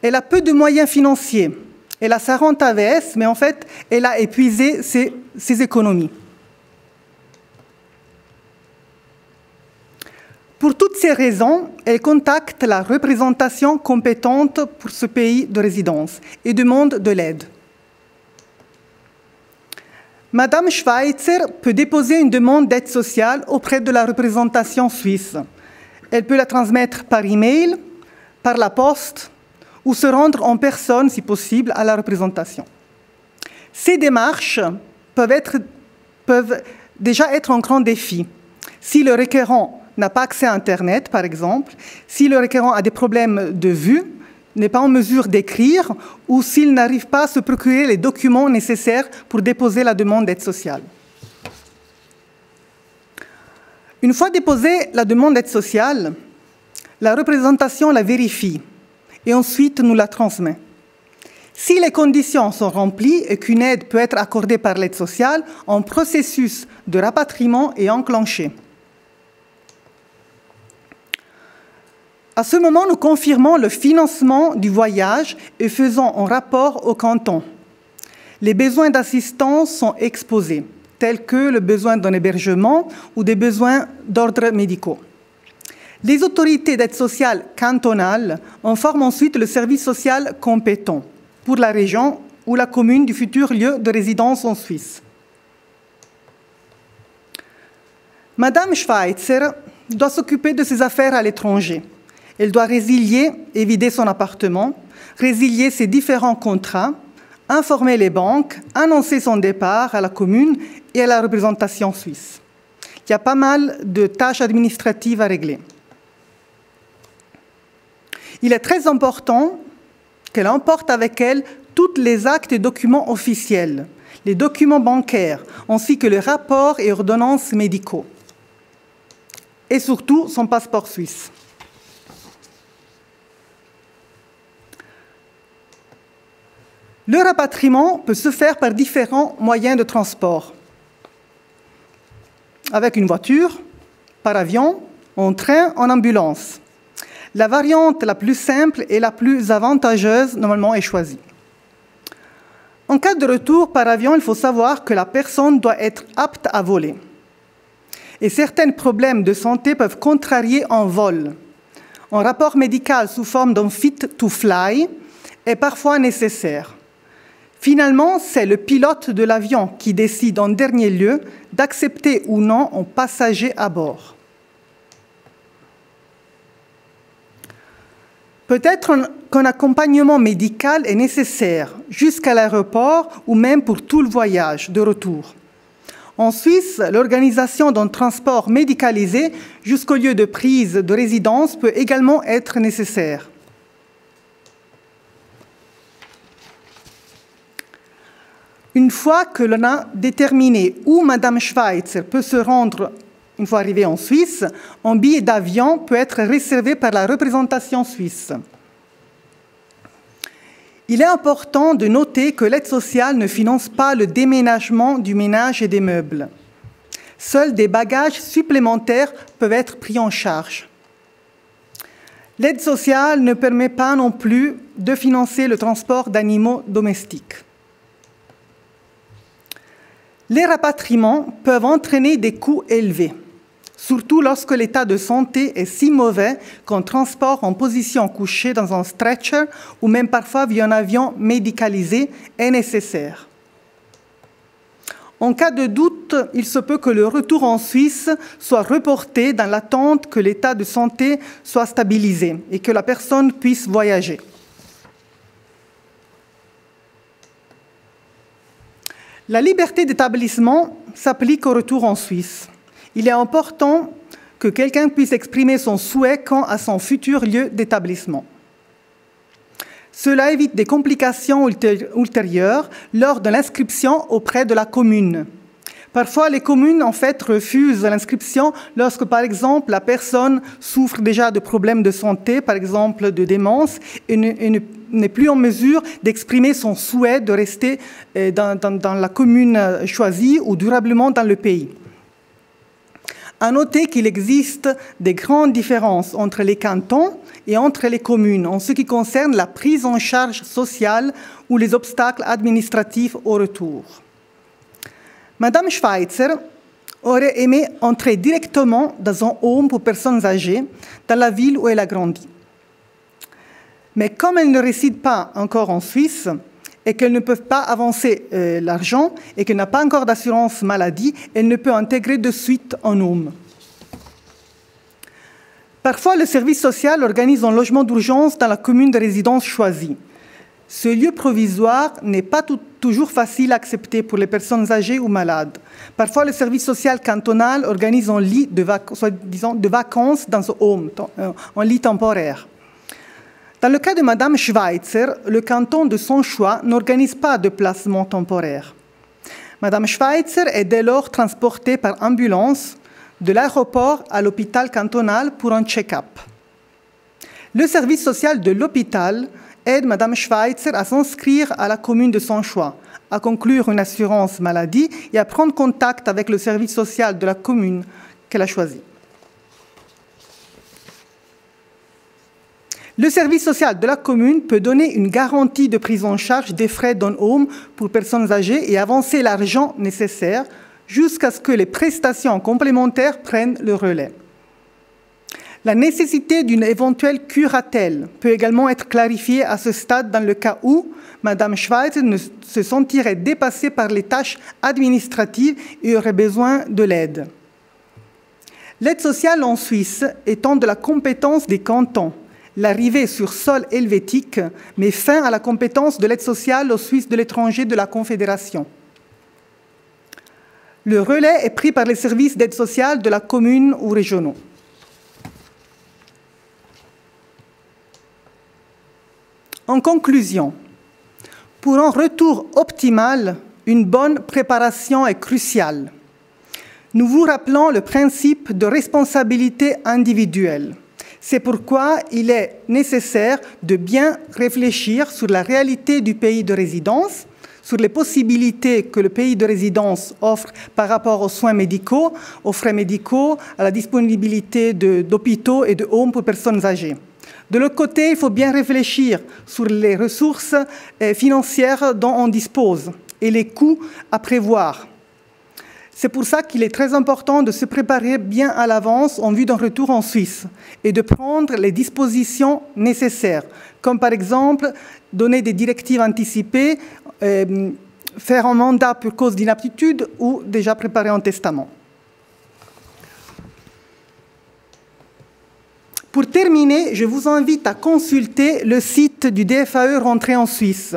Elle a peu de moyens financiers. Elle a sa rente AVS, mais en fait, elle a épuisé ses économies. Pour toutes ces raisons, elle contacte la représentation compétente pour ce pays de résidence et demande de l'aide. Madame Schweitzer peut déposer une demande d'aide sociale auprès de la représentation suisse. Elle peut la transmettre par email, par la poste, ou se rendre en personne, si possible, à la représentation. Ces démarches peuvent déjà être un grand défi. Si le requérant n'a pas accès à Internet, par exemple, si le requérant a des problèmes de vue, n'est pas en mesure d'écrire, ou s'il n'arrive pas à se procurer les documents nécessaires pour déposer la demande d'aide sociale. Une fois déposée la demande d'aide sociale, la représentation la vérifie et ensuite nous la transmet. Si les conditions sont remplies et qu'une aide peut être accordée par l'aide sociale, un processus de rapatriement est enclenché. À ce moment, nous confirmons le financement du voyage et faisons un rapport au canton. Les besoins d'assistance sont exposés, tels que le besoin d'un hébergement ou des besoins d'ordre médicaux. Les autorités d'aide sociale cantonales informent ensuite le service social compétent pour la région ou la commune du futur lieu de résidence en Suisse. Madame Schweitzer doit s'occuper de ses affaires à l'étranger. Elle doit résilier et vider son appartement, résilier ses différents contrats, informer les banques, annoncer son départ à la commune et à la représentation suisse. Il y a pas mal de tâches administratives à régler. Il est très important qu'elle emporte avec elle tous les actes et documents officiels, les documents bancaires, ainsi que les rapports et ordonnances médicaux. Et surtout, son passeport suisse. Le rapatriement peut se faire par différents moyens de transport. Avec une voiture, par avion, en train, en ambulance. La variante la plus simple et la plus avantageuse, normalement, est choisie. En cas de retour par avion, il faut savoir que la personne doit être apte à voler. Et certains problèmes de santé peuvent contrarier un vol. Un rapport médical sous forme d'un fit to fly est parfois nécessaire. Finalement, c'est le pilote de l'avion qui décide en dernier lieu d'accepter ou non un passager à bord. Peut-être qu'un accompagnement médical est nécessaire jusqu'à l'aéroport ou même pour tout le voyage de retour. En Suisse, l'organisation d'un transport médicalisé jusqu'au lieu de prise de résidence peut également être nécessaire. Une fois que l'on a déterminé où Mme Schweitzer peut se rendre une fois arrivée en Suisse, un billet d'avion peut être réservé par la représentation suisse. Il est important de noter que l'aide sociale ne finance pas le déménagement du ménage et des meubles. Seuls des bagages supplémentaires peuvent être pris en charge. L'aide sociale ne permet pas non plus de financer le transport d'animaux domestiques. Les rapatriements peuvent entraîner des coûts élevés, surtout lorsque l'état de santé est si mauvais qu'un transport en position couchée dans un stretcher ou même parfois via un avion médicalisé est nécessaire. En cas de doute, il se peut que le retour en Suisse soit reporté dans l'attente que l'état de santé soit stabilisé et que la personne puisse voyager. La liberté d'établissement s'applique au retour en Suisse. Il est important que quelqu'un puisse exprimer son souhait quant à son futur lieu d'établissement. Cela évite des complications ultérieures lors de l'inscription auprès de la commune. Parfois, les communes, en fait, refusent l'inscription lorsque, par exemple, la personne souffre déjà de problèmes de santé, par exemple de démence, et n'est plus en mesure d'exprimer son souhait de rester dans la commune choisie ou durablement dans le pays. À noter qu'il existe des grandes différences entre les cantons et entre les communes en ce qui concerne la prise en charge sociale ou les obstacles administratifs au retour. Madame Schweitzer aurait aimé entrer directement dans un home pour personnes âgées dans la ville où elle a grandi. Mais comme elle ne réside pas encore en Suisse et qu'elle ne peut pas avancer l'argent et qu'elle n'a pas encore d'assurance maladie, elle ne peut intégrer de suite un home. Parfois, le service social organise un logement d'urgence dans la commune de résidence choisie. Ce lieu provisoire n'est pas toujours facile à accepter pour les personnes âgées ou malades. Parfois, le service social cantonal organise un lit de vacances dans ce home, un lit temporaire. Dans le cas de Mme Schweitzer, le canton de son choix n'organise pas de placement temporaire. Mme Schweitzer est dès lors transportée par ambulance de l'aéroport à l'hôpital cantonal pour un check-up. Le service social de l'hôpital aide Mme Schweitzer à s'inscrire à la commune de son choix, à conclure une assurance maladie et à prendre contact avec le service social de la commune qu'elle a choisi. Le service social de la commune peut donner une garantie de prise en charge des frais d'un home pour personnes âgées et avancer l'argent nécessaire jusqu'à ce que les prestations complémentaires prennent le relais. La nécessité d'une éventuelle curatelle peut également être clarifiée à ce stade dans le cas où Mme Schweitzer se sentirait dépassée par les tâches administratives et aurait besoin de l'aide. L'aide sociale en Suisse étant de la compétence des cantons, l'arrivée sur sol helvétique met fin à la compétence de l'aide sociale aux Suisses de l'étranger de la Confédération. Le relais est pris par les services d'aide sociale de la commune ou régionaux. En conclusion, pour un retour optimal, une bonne préparation est cruciale. Nous vous rappelons le principe de responsabilité individuelle. C'est pourquoi il est nécessaire de bien réfléchir sur la réalité du pays de résidence, sur les possibilités que le pays de résidence offre par rapport aux soins médicaux, aux frais médicaux, à la disponibilité d'hôpitaux et de homes pour personnes âgées. De l'autre côté, il faut bien réfléchir sur les ressources financières dont on dispose et les coûts à prévoir. C'est pour ça qu'il est très important de se préparer bien à l'avance en vue d'un retour en Suisse et de prendre les dispositions nécessaires, comme par exemple donner des directives anticipées, faire un mandat pour cause d'inaptitude ou déjà préparer un testament. Pour terminer, je vous invite à consulter le site du DFAE Rentrée en Suisse,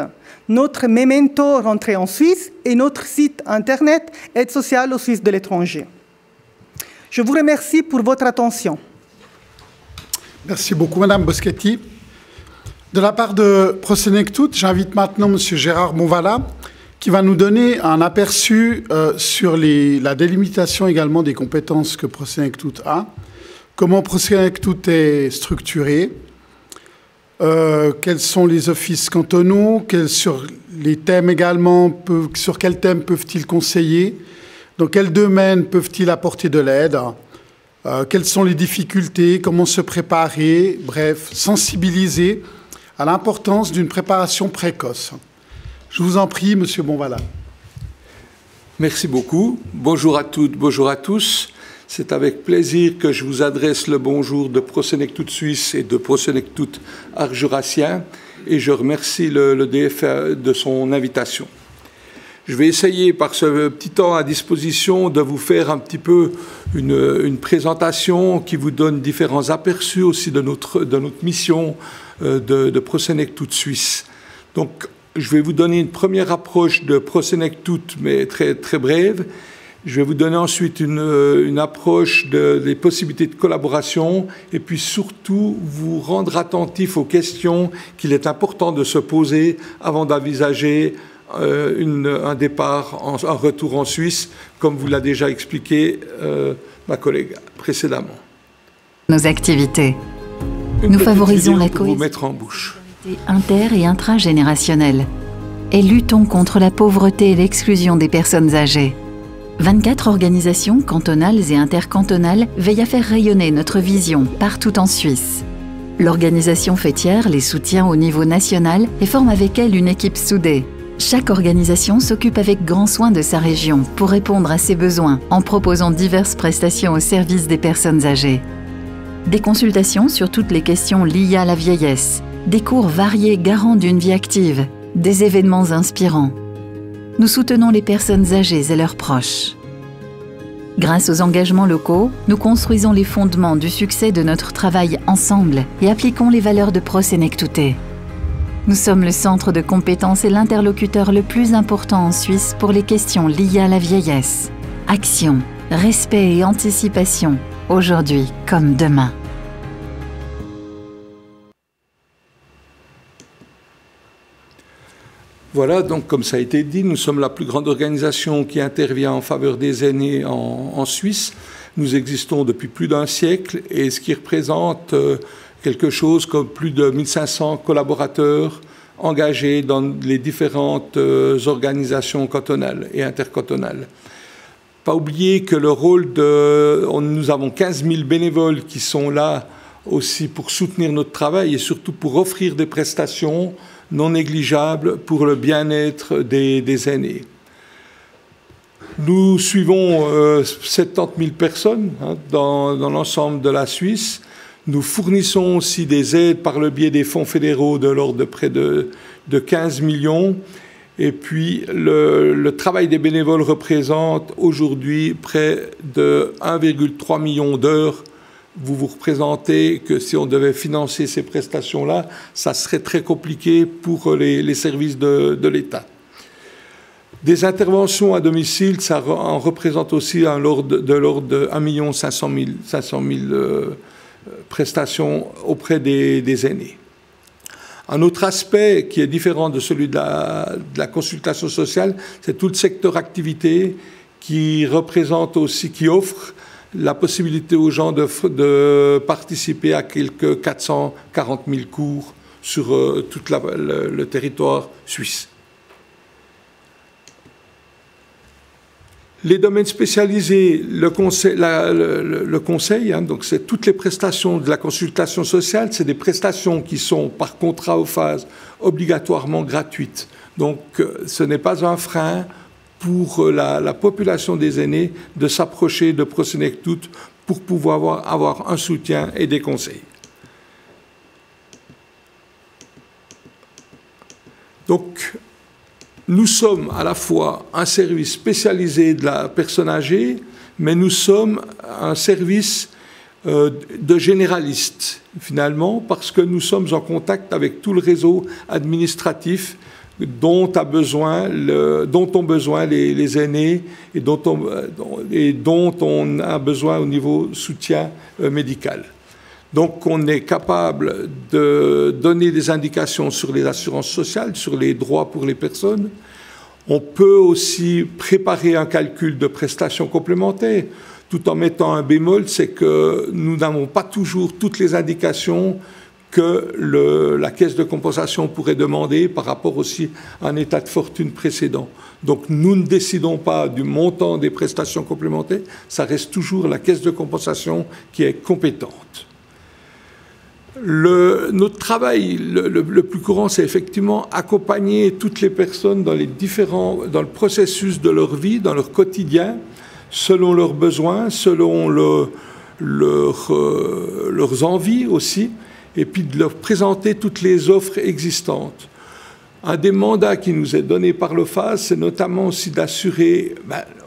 notre memento Rentrée en Suisse et notre site internet Aide sociale aux Suisses de l'étranger. Je vous remercie pour votre attention. Merci beaucoup, Madame Boschetti. De la part de Prosenectut, j'invite maintenant Monsieur Gérard Bonvala, qui va nous donner un aperçu sur la délimitation également des compétences que Prosenectut a, comment Prosenectut est structuré, quels sont les offices cantonaux, sur les thèmes également, sur quels thèmes peuvent-ils conseiller, dans quels domaines peuvent-ils apporter de l'aide, quelles sont les difficultés, comment se préparer, bref, sensibiliser à l'importance d'une préparation précoce. Je vous en prie, Monsieur Bonvala. Merci beaucoup. Bonjour à toutes, bonjour à tous. C'est avec plaisir que je vous adresse le bonjour de Prosenectut Suisse et de Prosenectut Arts-Jurassien et je remercie le DFA de son invitation. Je vais essayer, par ce petit temps à disposition, de vous faire un petit peu une présentation qui vous donne différents aperçus aussi de notre mission de Prosenectut Suisse. Donc, je vais vous donner une première approche de Prosenectut, mais très, très brève. Je vais vous donner ensuite une approche des possibilités de collaboration et puis surtout vous rendre attentif aux questions qu'il est important de se poser avant d'envisager un départ, un retour en Suisse, comme vous l'a déjà expliqué ma collègue précédemment. Nos activités. Nous favorisons la cohésion inter- et intragénérationnelle et luttons contre la pauvreté et l'exclusion des personnes âgées. 24 organisations cantonales et intercantonales veillent à faire rayonner notre vision partout en Suisse. L'organisation fêtière les soutient au niveau national et forme avec elle une équipe soudée. Chaque organisation s'occupe avec grand soin de sa région pour répondre à ses besoins en proposant diverses prestations au service des personnes âgées. Des consultations sur toutes les questions liées à la vieillesse, des cours variés garants d'une vie active, des événements inspirants. Nous soutenons les personnes âgées et leurs proches. Grâce aux engagements locaux, nous construisons les fondements du succès de notre travail ensemble et appliquons les valeurs de Prosenectute. Nous sommes le centre de compétences et l'interlocuteur le plus important en Suisse pour les questions liées à la vieillesse. Action, respect et anticipation, aujourd'hui comme demain. Voilà, donc comme ça a été dit, nous sommes la plus grande organisation qui intervient en faveur des aînés en Suisse. Nous existons depuis plus d'un siècle et ce qui représente quelque chose comme plus de 1500 collaborateurs engagés dans les différentes organisations cantonales et intercantonales. Pas oublier que le rôle nous avons 15 000 bénévoles qui sont là aussi pour soutenir notre travail et surtout pour offrir des prestations non négligeables pour le bien-être des aînés. Nous suivons 70 000 personnes dans l'ensemble de la Suisse. Nous fournissons aussi des aides par le biais des fonds fédéraux de l'ordre de près de 15 millions. Et puis, le travail des bénévoles représente aujourd'hui près de 1,3 million d'heures. Vous vous représentez que si on devait financer ces prestations-là, ça serait très compliqué pour les services de l'État. Des interventions à domicile, ça en représente aussi de l'ordre de 1 500 000 prestations auprès des aînés. Un autre aspect qui est différent de celui de la consultation sociale, c'est tout le secteur activité qui représente aussi, qui offre la possibilité aux gens de participer à quelques 440 000 cours sur tout le territoire suisse. Les domaines spécialisés, le conseil, donc c'est toutes les prestations de la consultation sociale, c'est des prestations qui sont par contrat aux phases obligatoirement gratuites. Donc ce n'est pas un frein pour la population des aînés de s'approcher de Prosenectut pour pouvoir avoir un soutien et des conseils. Donc, nous sommes à la fois un service spécialisé de la personne âgée, mais nous sommes un service de généralistes, finalement, parce que nous sommes en contact avec tout le réseau administratif dont ont besoin les aînés et dont on a besoin au niveau soutien médical. Donc on est capable de donner des indications sur les assurances sociales, sur les droits pour les personnes. On peut aussi préparer un calcul de prestations complémentaires, tout en mettant un bémol, c'est que nous n'avons pas toujours toutes les indications que la caisse de compensation pourrait demander par rapport aussi à un état de fortune précédent. Donc nous ne décidons pas du montant des prestations complémentaires, ça reste toujours la caisse de compensation qui est compétente. Notre travail le plus courant, c'est effectivement accompagner toutes les personnes dans le processus de leur vie, dans leur quotidien, selon leurs besoins, selon leurs envies aussi, et puis de leur présenter toutes les offres existantes. Un des mandats qui nous est donné par l'OFAS, c'est notamment aussi d'assurer,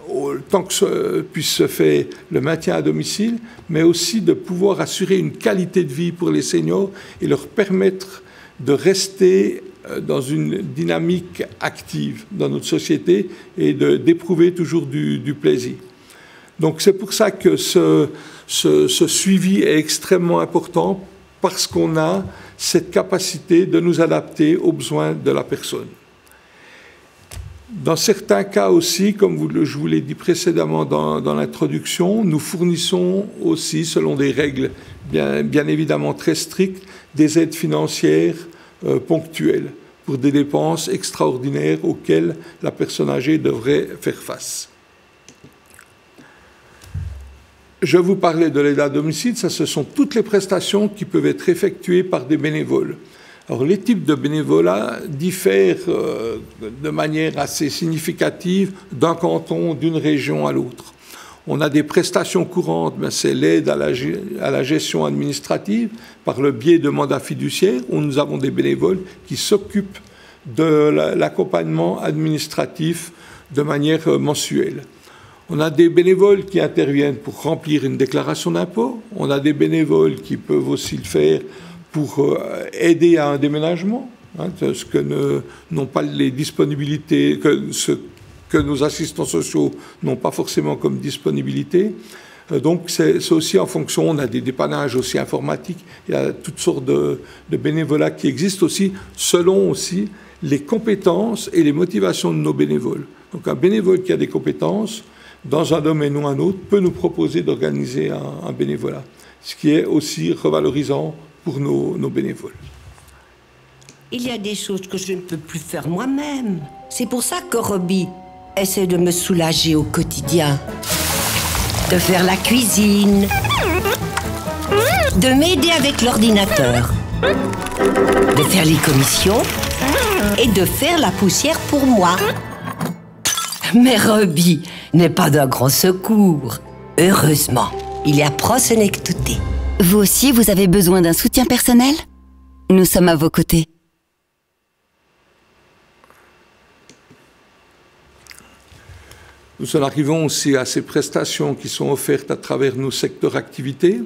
autant que ça puisse se faire, le maintien à domicile, mais aussi de pouvoir assurer une qualité de vie pour les seniors et leur permettre de rester dans une dynamique active dans notre société et d'éprouver toujours du plaisir. Donc c'est pour ça que ce suivi est extrêmement important, parce qu'on a cette capacité de nous adapter aux besoins de la personne. Dans certains cas aussi, comme je vous l'ai dit précédemment dans l'introduction, nous fournissons aussi, selon des règles bien évidemment très strictes, des aides financières ponctuelles pour des dépenses extraordinaires auxquelles la personne âgée devrait faire face. Je vous parlais de l'aide à domicile, ça, ce sont toutes les prestations qui peuvent être effectuées par des bénévoles. Alors, les types de bénévolat diffèrent de manière assez significative d'un canton, d'une région à l'autre. On a des prestations courantes, c'est l'aide à la gestion administrative par le biais de mandats fiduciaires, où nous avons des bénévoles qui s'occupent de l'accompagnement administratif de manière mensuelle. On a des bénévoles qui interviennent pour remplir une déclaration d'impôt. On a des bénévoles qui peuvent aussi le faire pour aider à un déménagement, ce que n'ont pas les disponibilités, ce que nos assistants sociaux n'ont pas forcément comme disponibilité. Donc c'est aussi en fonction, on a des dépannages aussi informatiques, il y a toutes sortes de bénévolats qui existent aussi, selon aussi les compétences et les motivations de nos bénévoles. Donc un bénévole qui a des compétences, dans un domaine ou un autre, peut nous proposer d'organiser un bénévolat, ce qui est aussi revalorisant pour nos bénévoles. Il y a des choses que je ne peux plus faire moi-même. C'est pour ça que Robbie essaie de me soulager au quotidien. De faire la cuisine, de m'aider avec l'ordinateur, de faire les commissions et de faire la poussière pour moi. Mais Robbie n'est pas d'un grand secours. Heureusement, il y a Prosenectut. Vous aussi, vous avez besoin d'un soutien personnel? Nous sommes à vos côtés. Nous en arrivons aussi à ces prestations qui sont offertes à travers nos secteurs d'activité.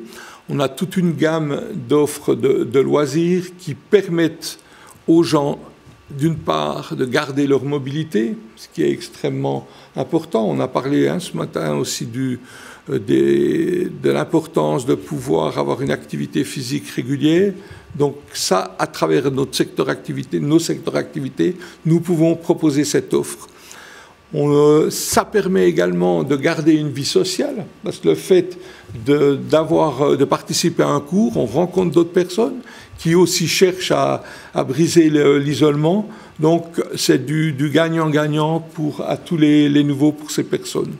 On a toute une gamme d'offres de loisirs qui permettent aux gens, d'une part, de garder leur mobilité, ce qui est extrêmement important. On a parlé ce matin aussi de l'importance de pouvoir avoir une activité physique régulière. Donc ça, à travers nos secteurs d'activité, nous pouvons proposer cette offre. Ça permet également de garder une vie sociale, parce que le fait de participer à un cours, on rencontre d'autres personnes qui aussi cherchent à briser l'isolement. Donc c'est du gagnant-gagnant à tous les niveaux pour ces personnes.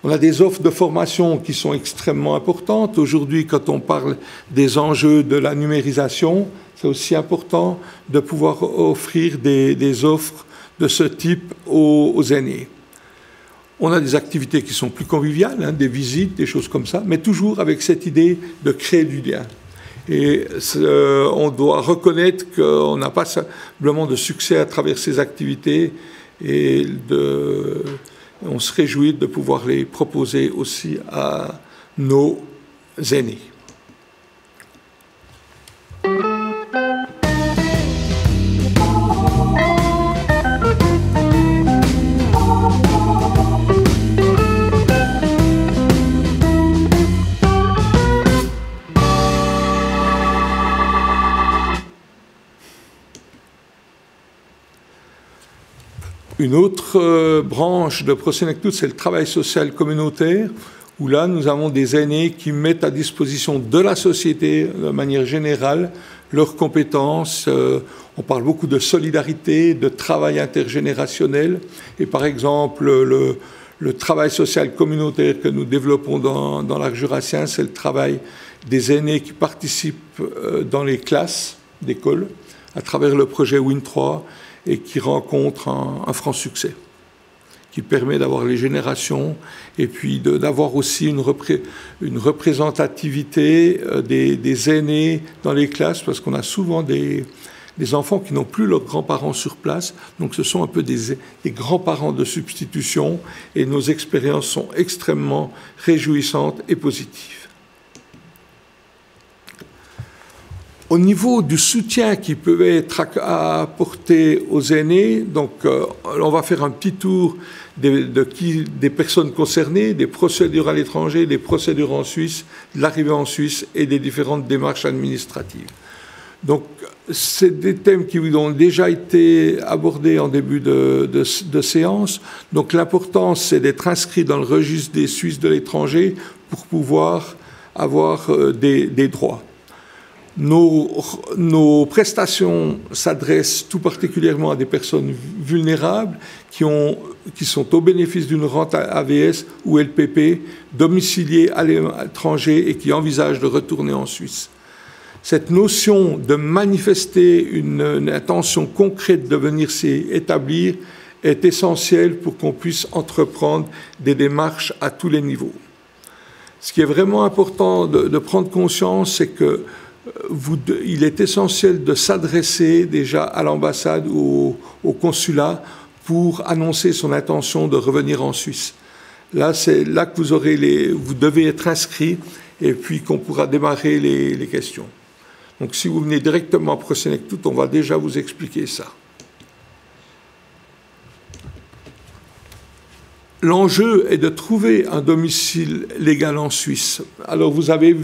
On a des offres de formation qui sont extrêmement importantes. Aujourd'hui, quand on parle des enjeux de la numérisation, c'est aussi important de pouvoir offrir des offres de ce type aux aînés. On a des activités qui sont plus conviviales, hein, des visites, des choses comme ça, mais toujours avec cette idée de créer du lien. Et on doit reconnaître qu'on n'a pas simplement de succès à travers ces activités et on se réjouit de pouvoir les proposer aussi à nos aînés. Une autre branche de Prosenectut, c'est le travail social communautaire, où là, nous avons des aînés qui mettent à disposition de la société, de manière générale, leurs compétences. On parle beaucoup de solidarité, de travail intergénérationnel. Et par exemple, le travail social communautaire que nous développons dans l'Arc jurassien, c'est le travail des aînés qui participent dans les classes d'école, à travers le projet WIN3, et qui rencontre un franc succès, qui permet d'avoir les générations et puis d'avoir aussi une représentativité des aînés dans les classes, parce qu'on a souvent des enfants qui n'ont plus leurs grands-parents sur place, donc ce sont un peu des grands-parents de substitution, et nos expériences sont extrêmement réjouissantes et positives. Au niveau du soutien qui peut être apporté aux aînés, donc on va faire un petit tour des personnes concernées, des procédures à l'étranger, des procédures en Suisse, de l'arrivée en Suisse et des différentes démarches administratives. Donc c'est des thèmes qui ont déjà été abordés en début de séance. Donc l'important, c'est d'être inscrit dans le registre des Suisses de l'étranger pour pouvoir avoir des droits. Nos prestations s'adressent tout particulièrement à des personnes vulnérables qui sont au bénéfice d'une rente AVS ou LPP, domiciliées à l'étranger et qui envisagent de retourner en Suisse. Cette notion de manifester une intention concrète de venir s'y établir est essentielle pour qu'on puisse entreprendre des démarches à tous les niveaux. Ce qui est vraiment important de prendre conscience, c'est que il est essentiel de s'adresser déjà à l'ambassade ou au consulat pour annoncer son intention de revenir en Suisse. Là, c'est là que vous devez être inscrit et puis qu'on pourra démarrer les questions. Donc, si vous venez directement à Prosenectut, on va déjà vous expliquer ça. L'enjeu est de trouver un domicile légal en Suisse. Alors vous avez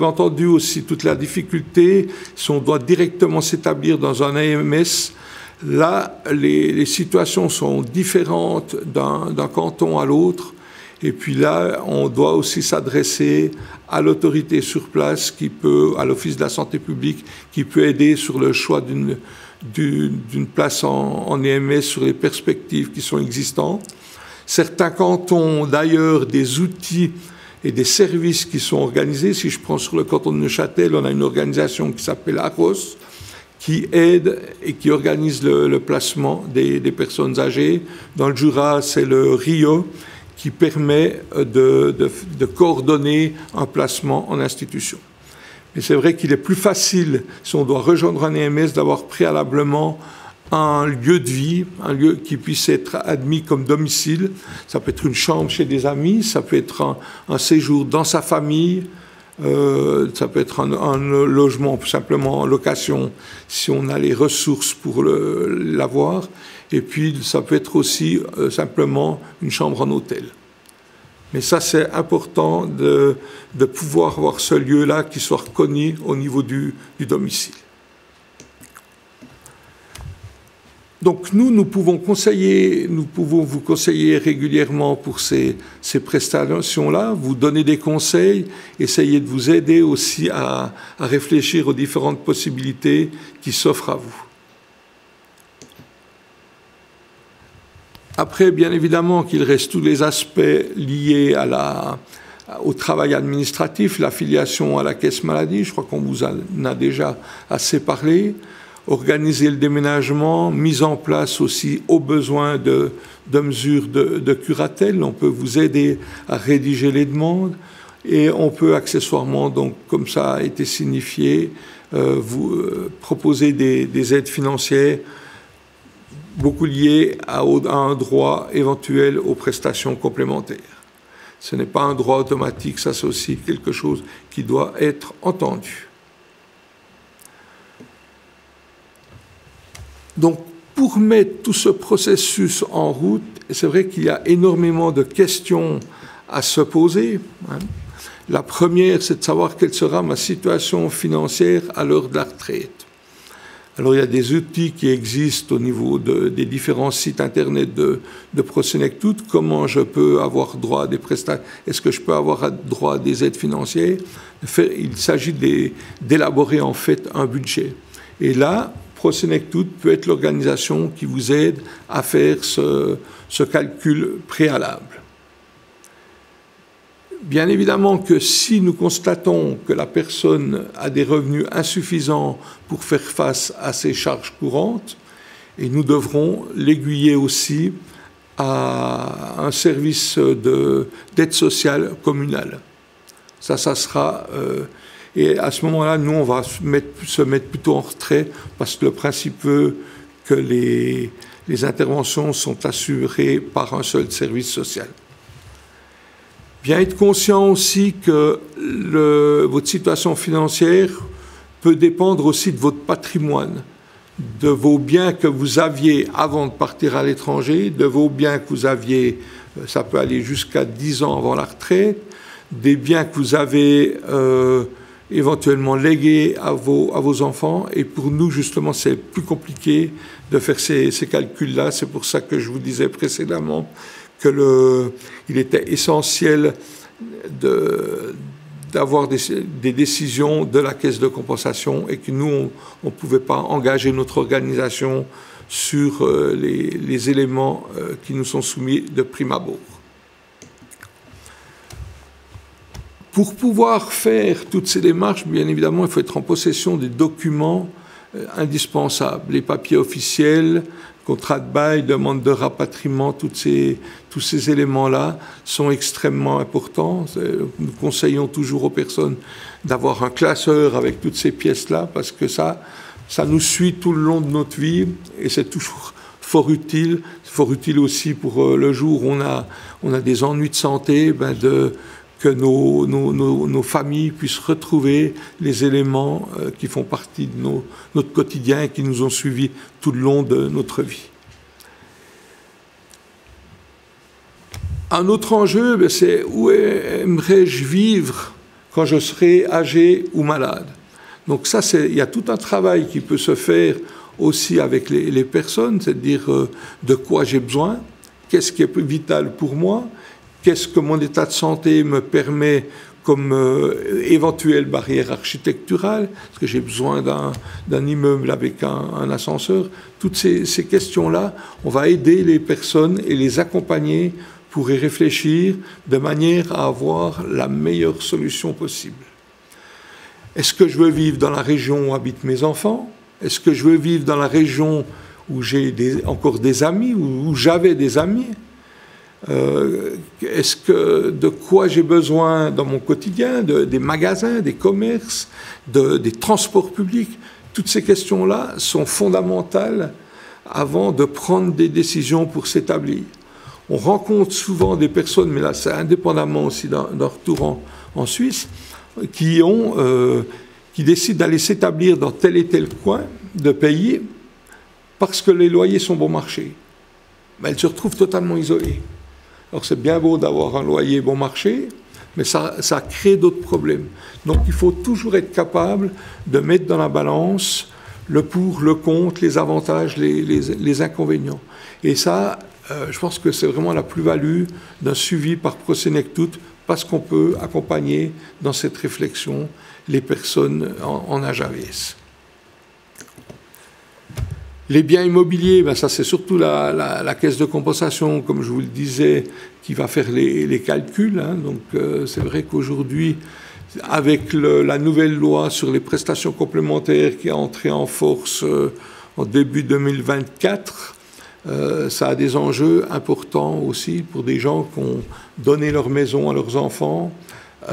entendu aussi toute la difficulté, si on doit directement s'établir dans un AMS, là les situations sont différentes d'un canton à l'autre, et puis là on doit aussi s'adresser à l'autorité sur place, à l'Office de la santé publique, qui peut aider sur le choix d'une place en EMS sur les perspectives qui sont existantes. Certains cantons ont d'ailleurs des outils et des services qui sont organisés. Si je prends sur le canton de Neuchâtel, on a une organisation qui s'appelle AROS, qui aide et qui organise le placement des personnes âgées. Dans le Jura, c'est le RIO qui permet de coordonner un placement en institution. Mais c'est vrai qu'il est plus facile, si on doit rejoindre un EMS, d'avoir préalablement un lieu de vie, un lieu qui puisse être admis comme domicile. Ça peut être une chambre chez des amis, ça peut être un séjour dans sa famille, ça peut être un logement simplement en location si on a les ressources pour l'avoir. Et puis ça peut être aussi simplement une chambre en hôtel. Mais ça, c'est important de pouvoir avoir ce lieu-là qui soit reconnu au niveau du domicile. Donc nous pouvons vous conseiller régulièrement pour ces prestations-là, vous donner des conseils, essayer de vous aider aussi à réfléchir aux différentes possibilités qui s'offrent à vous. Après, bien évidemment qu'il reste tous les aspects liés au travail administratif, l'affiliation à la caisse maladie, je crois qu'on vous en a déjà assez parlé. organiser le déménagement, mise en place aussi aux besoins de mesures de curatelle. On peut vous aider à rédiger les demandes et on peut accessoirement, donc comme ça a été signifié, vous proposer des aides financières beaucoup liées à un droit éventuel aux prestations complémentaires. Ce n'est pas un droit automatique, ça c'est aussi quelque chose qui doit être entendu. Donc, pour mettre tout ce processus en route, c'est vrai qu'il y a énormément de questions à se poser. La première, c'est de savoir quelle sera ma situation financière à l'heure de la retraite. Alors, il y a des outils qui existent au niveau des différents sites Internet de Prosenectut. Comment je peux avoir droit à des prestations? Est-ce que je peux avoir droit à des aides financières? Il s'agit d'élaborer en fait un budget. Et là, Prosenectut peut être l'organisation qui vous aide à faire ce calcul préalable. Bien évidemment que si nous constatons que la personne a des revenus insuffisants pour faire face à ses charges courantes, et nous devrons l'aiguiller aussi à un service d'aide sociale communale. Ça sera... et à ce moment-là, nous, on va se mettre plutôt en retrait parce que le principe veut que les interventions sont assurées par un seul service social. Bien être conscient aussi que votre situation financière peut dépendre aussi de votre patrimoine, de vos biens que vous aviez avant de partir à l'étranger, de vos biens que vous aviez, ça peut aller jusqu'à 10 ans avant la retraite, des biens que vous avez éventuellement légués à vos enfants. Et pour nous, justement, c'est plus compliqué de faire ces calculs-là. C'est pour ça que je vous disais précédemment qu'il était essentiel d'avoir des décisions de la caisse de compensation et que nous, on ne pouvait pas engager notre organisation sur les éléments qui nous sont soumis de prime abord. Pour pouvoir faire toutes ces démarches, bien évidemment, il faut être en possession des documents indispensables, les papiers officiels, contrat de bail, demande de rapatriement, tous ces éléments-là sont extrêmement importants. Nous conseillons toujours aux personnes d'avoir un classeur avec toutes ces pièces-là parce que ça nous suit tout le long de notre vie et c'est toujours fort utile. C'est fort utile aussi pour le jour où on a des ennuis de santé, que nos familles puissent retrouver les éléments qui font partie de notre quotidien et qui nous ont suivis tout le long de notre vie. Un autre enjeu, c'est où aimerais-je vivre quand je serai âgé ou malade? Donc ça, il y a tout un travail qui peut se faire aussi avec les personnes, c'est-à-dire de quoi j'ai besoin, qu'est-ce qui est vital pour moi, qu'est-ce que mon état de santé me permet comme éventuelle barrière architecturale, est-ce que j'ai besoin d'un immeuble avec un ascenseur? Toutes ces questions-là, on va aider les personnes et les accompagner pour y réfléchir de manière à avoir la meilleure solution possible. Est-ce que je veux vivre dans la région où habitent mes enfants? Est-ce que je veux vivre dans la région où j'ai encore des amis, où j'avais des amis? De quoi j'ai besoin dans mon quotidien, des magasins, des commerces, des transports publics? Toutes ces questions-là sont fondamentales avant de prendre des décisions pour s'établir. On rencontre souvent des personnes, mais là c'est indépendamment aussi d'un retour en Suisse, qui décident d'aller s'établir dans tel et tel coin de pays parce que les loyers sont bon marché. Mais elles se retrouvent totalement isolées. Alors c'est bien beau d'avoir un loyer bon marché, mais ça crée d'autres problèmes. Donc il faut toujours être capable de mettre dans la balance le pour, le contre, les avantages, les inconvénients. Et ça, je pense que c'est vraiment la plus-value d'un suivi par Prosenectut, parce qu'on peut accompagner dans cette réflexion les personnes en âge AVS. Les biens immobiliers, ça c'est surtout la caisse de compensation, comme je vous le disais, qui va faire les calculs. Donc c'est vrai qu'aujourd'hui, avec la nouvelle loi sur les prestations complémentaires qui est entrée en force en début 2024, ça a des enjeux importants aussi pour des gens qui ont donné leur maison à leurs enfants.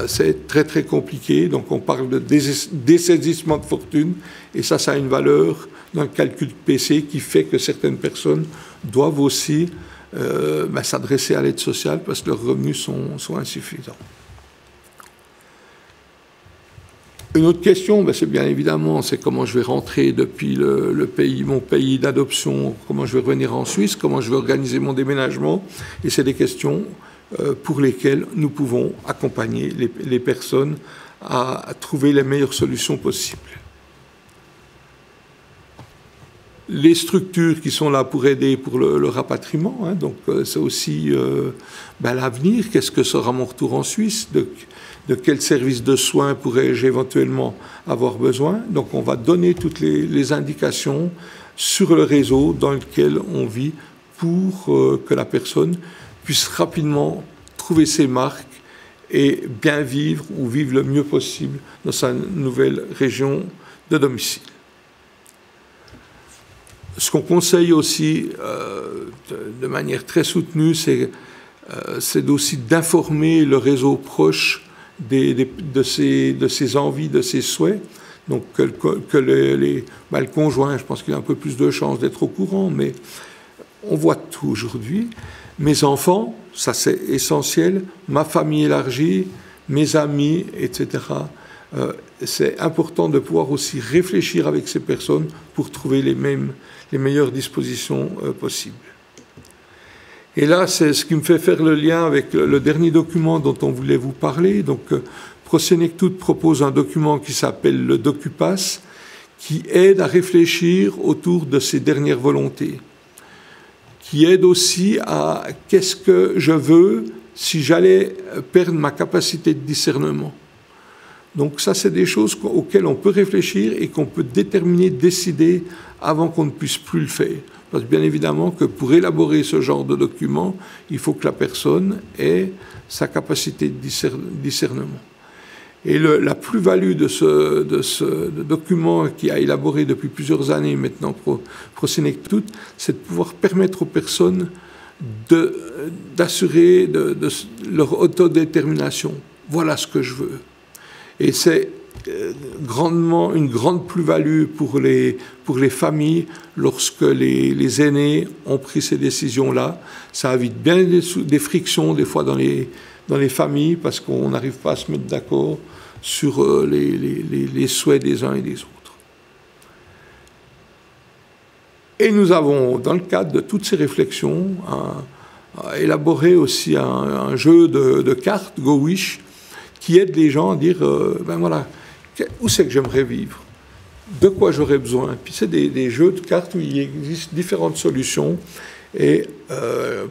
C'est très très compliqué, donc on parle de dessaisissement de fortune, et ça a une valeur d'un calcul PC qui fait que certaines personnes doivent aussi s'adresser à l'aide sociale parce que leurs revenus sont insuffisants. Une autre question, c'est bien évidemment, c'est comment je vais rentrer depuis mon pays d'adoption, comment je vais revenir en Suisse, comment je vais organiser mon déménagement, et c'est des questions pour lesquelles nous pouvons accompagner les personnes à trouver les meilleures solutions possibles. Les structures qui sont là pour aider pour le rapatriement, hein, donc c'est aussi l'avenir. Qu'est-ce que sera mon retour en Suisse? De quel service de soins pourrais-je éventuellement avoir besoin? Donc on va donner toutes les indications sur le réseau dans lequel on vit pour que la personne puisse rapidement trouver ses marques et bien vivre ou vivre le mieux possible dans sa nouvelle région de domicile. Ce qu'on conseille aussi de manière très soutenue, c'est aussi d'informer le réseau proche de ses envies, de ses souhaits. Donc que le conjoint, je pense qu'il a un peu plus de chances d'être au courant, mais on voit tout aujourd'hui. Mes enfants, ça c'est essentiel, ma famille élargie, mes amis, etc. C'est important de pouvoir aussi réfléchir avec ces personnes pour trouver les meilleures dispositions possibles. Et là, c'est ce qui me fait faire le lien avec le dernier document dont on voulait vous parler. Donc, Prosenectut propose un document qui s'appelle le DocuPass, qui aide à réfléchir autour de ces dernières volontés, qui aide aussi à qu'est-ce que je veux si j'allais perdre ma capacité de discernement. Donc ça, c'est des choses auxquelles on peut réfléchir et qu'on peut déterminer, décider avant qu'on ne puisse plus le faire. Parce que bien évidemment que pour élaborer ce genre de document, il faut que la personne ait sa capacité de discernement. Et la plus-value de ce document qui a élaboré depuis plusieurs années maintenant Prosenectut, c'est de pouvoir permettre aux personnes d'assurer leur autodétermination. Voilà ce que je veux. Et c'est grandement une grande plus-value pour les familles lorsque les aînés ont pris ces décisions-là. Ça évite bien des frictions des fois dans les familles parce qu'on n'arrive pas à se mettre d'accord sur les souhaits des uns et des autres. Et nous avons, dans le cadre de toutes ces réflexions, élaboré aussi un jeu de cartes, GoWish, qui aide les gens à dire, voilà, où c'est que j'aimerais vivre? De quoi j'aurais besoin? Puis c'est des jeux de cartes où il existe différentes solutions. Et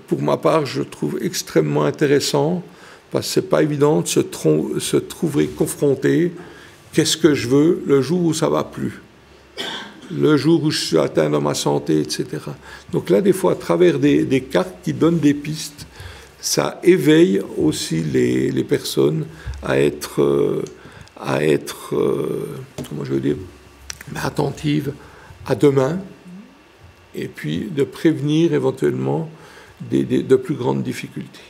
pour ma part, je trouve extrêmement intéressant, parce que ce n'est pas évident de se trouver confronté. Qu'est-ce que je veux le jour où ça ne va plus? Le jour où je suis atteint dans ma santé, etc. Donc là, des fois, à travers des cartes qui donnent des pistes, ça éveille aussi les personnes à être comment je veux dire, attentives à demain, et puis de prévenir éventuellement de plus grandes difficultés.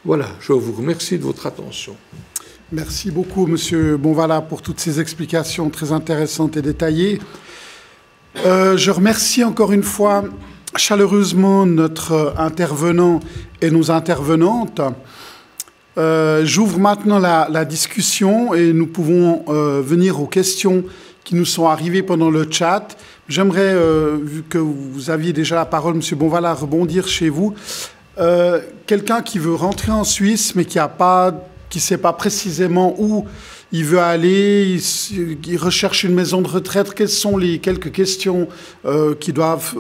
Voilà, je vous remercie de votre attention. Merci beaucoup, Monsieur Bonvala, pour toutes ces explications très intéressantes et détaillées. Je remercie encore une fois chaleureusement notre intervenant et nos intervenantes. J'ouvre maintenant la discussion et nous pouvons venir aux questions qui nous sont arrivées pendant le chat. J'aimerais, vu que vous aviez déjà la parole, M. Bonvala, rebondir chez vous. Quelqu'un qui veut rentrer en Suisse mais qui ne sait pas précisément où il veut aller, il recherche une maison de retraite, quelles sont les quelques questions qui doivent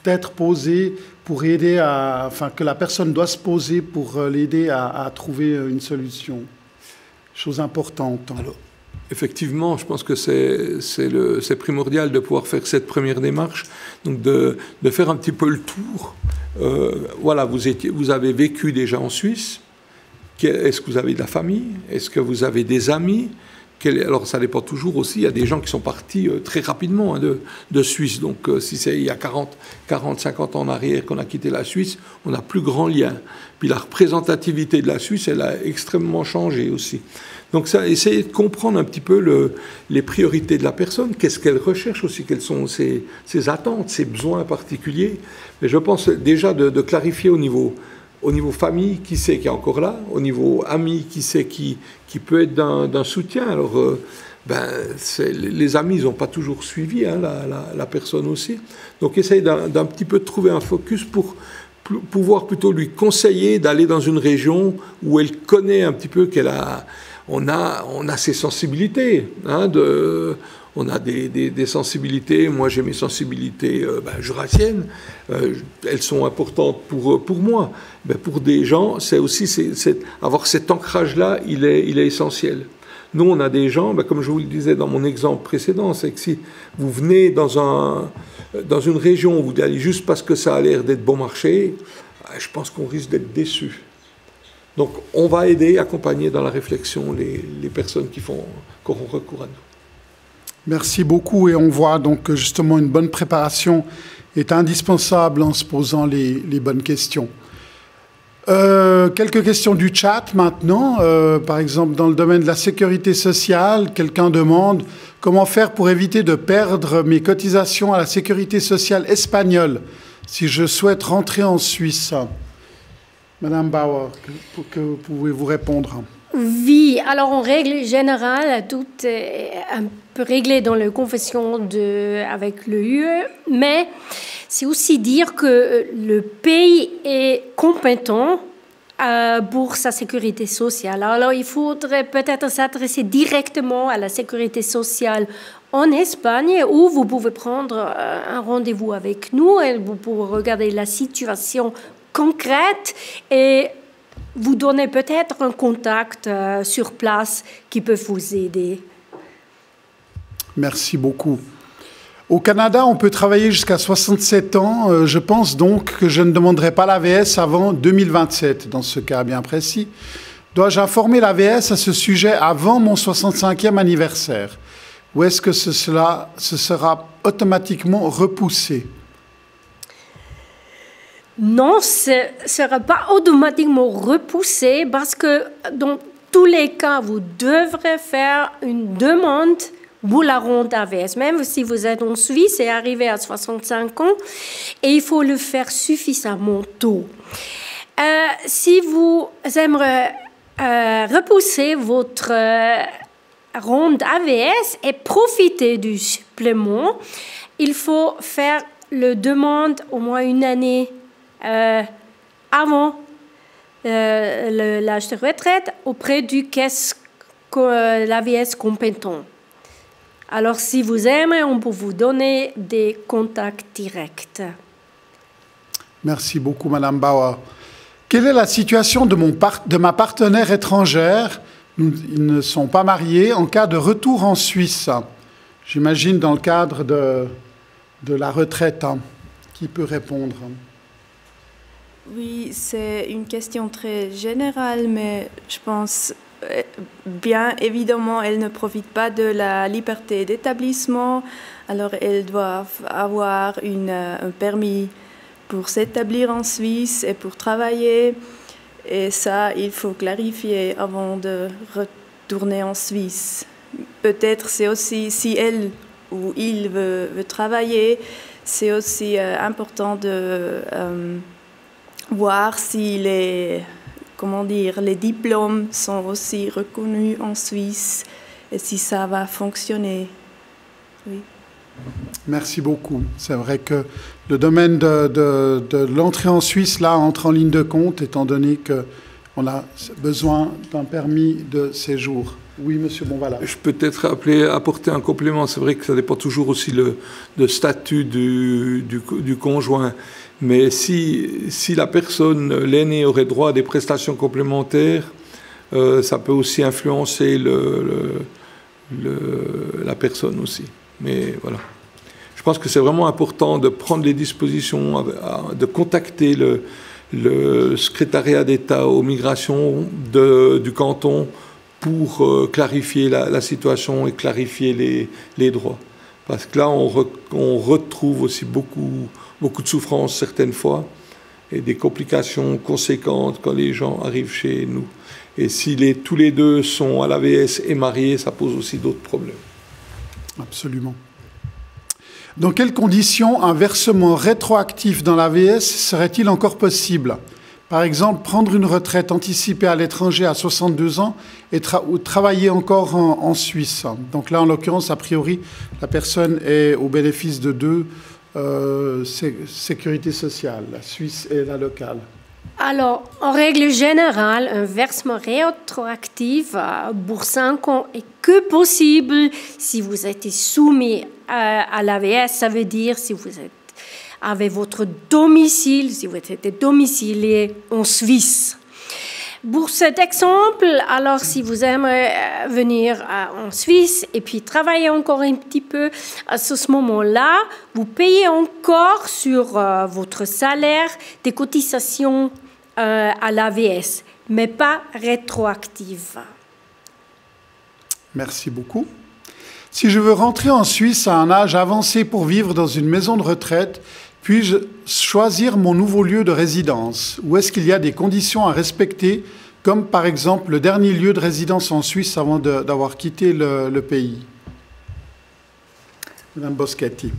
être posées pour aider que la personne doit se poser pour l'aider à trouver une solution? Chose importante. Alors, effectivement, je pense que c'est primordial de pouvoir faire cette première démarche, donc de faire un petit peu le tour. Voilà, vous avez vécu déjà en Suisse. Est-ce que vous avez de la famille? Est-ce que vous avez des amis? Alors, ça dépend toujours aussi. Il y a des gens qui sont partis très rapidement de Suisse. Donc, si c'est il y a 40, 50 ans en arrière qu'on a quitté la Suisse, on n'a plus grand lien. Puis la représentativité de la Suisse, elle a extrêmement changé aussi. Donc, ça, essayer de comprendre un petit peu les priorités de la personne, qu'est-ce qu'elle recherche aussi, quelles sont ses attentes, ses besoins particuliers. Mais je pense déjà de clarifier au niveau famille, qui c'est qui est encore là, au niveau ami, qui c'est qui peut être d'un soutien. Alors, les amis, ils n'ont pas toujours suivi la personne aussi. Donc, essayer d'un petit peu de trouver un focus pour pouvoir plutôt lui conseiller d'aller dans une région où elle connaît un petit peu on a ses sensibilités, on a des sensibilités. Moi, j'ai mes sensibilités jurassiennes. Elles sont importantes pour moi. Mais pour des gens, c'est aussi avoir cet ancrage-là, il est essentiel. Nous, on a des gens, comme je vous le disais dans mon exemple précédent, c'est que si vous venez dans une région où vous allez juste parce que ça a l'air d'être bon marché, je pense qu'on risque d'être déçus. Donc, on va aider, accompagner dans la réflexion les personnes qui auront recours à nous. Merci beaucoup, et on voit donc que justement une bonne préparation est indispensable en se posant les bonnes questions. Quelques questions du chat maintenant. Par exemple, dans le domaine de la sécurité sociale, quelqu'un demande comment faire pour éviter de perdre mes cotisations à la sécurité sociale espagnole si je souhaite rentrer en Suisse. Madame Bauer, que pouvez-vous répondre? Oui, alors en règle générale, tout est un peu réglé dans les confessions avec l'UE, mais c'est aussi dire que le pays est compétent pour sa sécurité sociale. Alors il faudrait peut-être s'adresser directement à la sécurité sociale en Espagne, où vous pouvez prendre un rendez-vous avec nous et vous pouvez regarder la situation concrète et vous donner peut-être un contact sur place qui peut vous aider. Merci beaucoup. Au Canada, on peut travailler jusqu'à 67 ans. Je pense donc que je ne demanderai pas l'AVS avant 2027, dans ce cas bien précis. Dois-je informer l'AVS à ce sujet avant mon 65e anniversaire? Ou est-ce que ce sera automatiquement repoussé? Non, ce ne sera pas automatiquement repoussé parce que dans tous les cas, vous devrez faire une demande pour la rente AVS, même si vous êtes en Suisse et arrivé à 65 ans, et il faut le faire suffisamment tôt. Si vous aimeriez repousser votre rente AVS et profiter du supplément, il faut faire la demande au moins une année avant l'âge de retraite auprès du caisse l'AVS compétent. Alors, si vous aimez, on peut vous donner des contacts directs. Merci beaucoup, Madame Bauer. Quelle est la situation de ma partenaire étrangère? Ils ne sont pas mariés en cas de retour en Suisse. J'imagine dans le cadre de la retraite. Qui peut répondre? Oui, c'est une question très générale, mais je pense, bien évidemment, elle ne profite pas de la liberté d'établissement, alors elle doit avoir un permis pour s'établir en Suisse et pour travailler. Et ça, il faut clarifier avant de retourner en Suisse. Peut-être c'est aussi, si elle ou il veut travailler, c'est aussi important de voir si les diplômes sont aussi reconnus en Suisse et si ça va fonctionner. Oui. Merci beaucoup. C'est vrai que le domaine de l'entrée en Suisse, là, entre en ligne de compte, étant donné qu'on a besoin d'un permis de séjour. Oui, monsieur Bonvala. Je peux peut-être apporter un complément. C'est vrai que ça dépend toujours aussi le statut du conjoint. Mais si la personne, l'aîné, aurait droit à des prestations complémentaires, ça peut aussi influencer la personne aussi. Mais voilà. Je pense que c'est vraiment important de prendre les dispositions, de contacter le secrétariat d'État aux migrations du canton pour clarifier la situation et clarifier les droits. Parce que là, on retrouve aussi beaucoup de souffrance certaines fois et des complications conséquentes quand les gens arrivent chez nous. Et si tous les deux sont à l'AVS et mariés, ça pose aussi d'autres problèmes. Absolument. Dans quelles conditions un versement rétroactif dans l'AVS serait-il encore possible? Par exemple, prendre une retraite anticipée à l'étranger à 62 ans ou travailler encore en Suisse. Donc là, en l'occurrence, a priori, la personne est au bénéfice de deux sécurités sociales, la suisse et la locale. Alors, en règle générale, un versement rétroactif pour 5 ans est que possible si vous êtes soumis à l'AVS. Ça veut dire si vous avez votre domicile, si vous êtes domicilié en Suisse. Pour cet exemple, alors si vous aimez venir en Suisse et puis travailler encore un petit peu, à ce moment-là, vous payez encore sur votre salaire des cotisations à l'AVS, mais pas rétroactives. Merci beaucoup. Si je veux rentrer en Suisse à un âge avancé pour vivre dans une maison de retraite, puis-je choisir mon nouveau lieu de résidence? Ou est-ce qu'il y a des conditions à respecter, comme par exemple le dernier lieu de résidence en Suisse avant d'avoir quitté le pays? Madame Boschetti.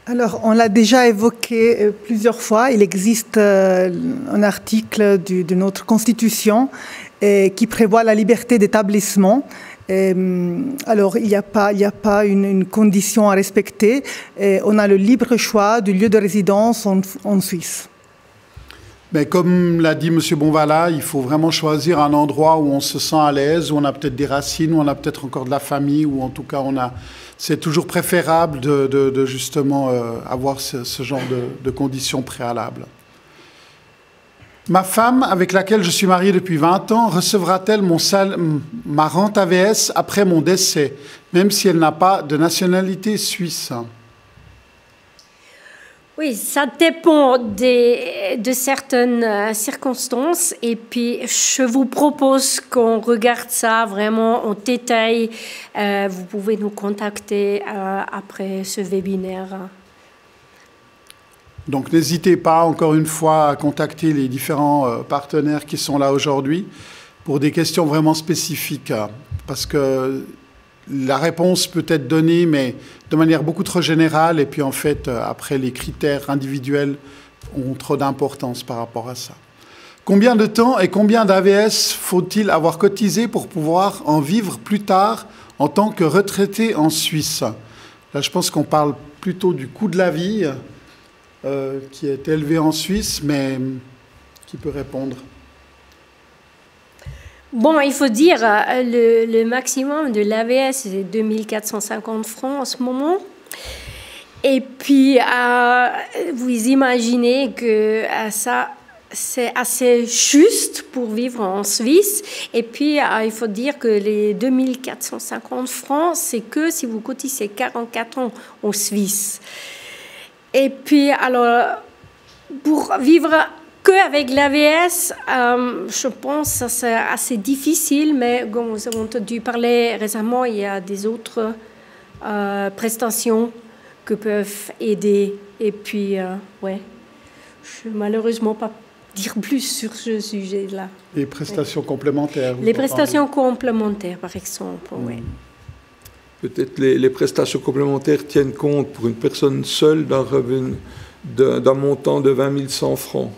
Alors, on l'a déjà évoqué plusieurs fois. Il existe un article de notre Constitution qui prévoit la liberté d'établissement. Alors, il n'y a pas une condition à respecter. On a le libre choix du lieu de résidence en Suisse. Mais comme l'a dit M. Bonvala, il faut vraiment choisir un endroit où on se sent à l'aise, où on a peut-être des racines, où on a peut-être encore de la famille, ou en tout cas c'est toujours préférable de justement avoir ce genre de conditions préalables. Ma femme, avec laquelle je suis marié depuis 20 ans, recevra-t-elle ma rente AVS après mon décès, même si elle n'a pas de nationalité suisse? Oui, ça dépend de certaines circonstances. Et puis, je vous propose qu'on regarde ça vraiment en détail. Vous pouvez nous contacter après ce webinaire. Donc, n'hésitez pas, encore une fois, à contacter les différents partenaires qui sont là aujourd'hui pour des questions vraiment spécifiques. Parce que la réponse peut être donnée, mais de manière beaucoup trop générale. Et puis, en fait, après, les critères individuels ont trop d'importance par rapport à ça. Combien de temps et combien d'AVS faut-il avoir cotisé pour pouvoir en vivre plus tard en tant que retraité en Suisse? Là, je pense qu'on parle plutôt du coût de la vie qui est élevé en Suisse, mais qui peut répondre? Bon, il faut dire, le maximum de l'AVS, c'est 2450 francs en ce moment. Et puis, vous imaginez que ça, c'est assez juste pour vivre en Suisse. Et puis, il faut dire que les 2450 francs, c'est que si vous cotisez 44 ans en Suisse. Et puis, alors, pour vivre qu'avec l'AVS, je pense que c'est assez difficile, mais comme nous avons entendu parler récemment, il y a des autres prestations qui peuvent aider. Et puis, ouais, je ne vais malheureusement pas dire plus sur ce sujet-là. Les prestations complémentaires. Les prestations complémentaires, par exemple, oui. Peut-être les prestations complémentaires tiennent compte pour une personne seule d'un montant de 20 100 francs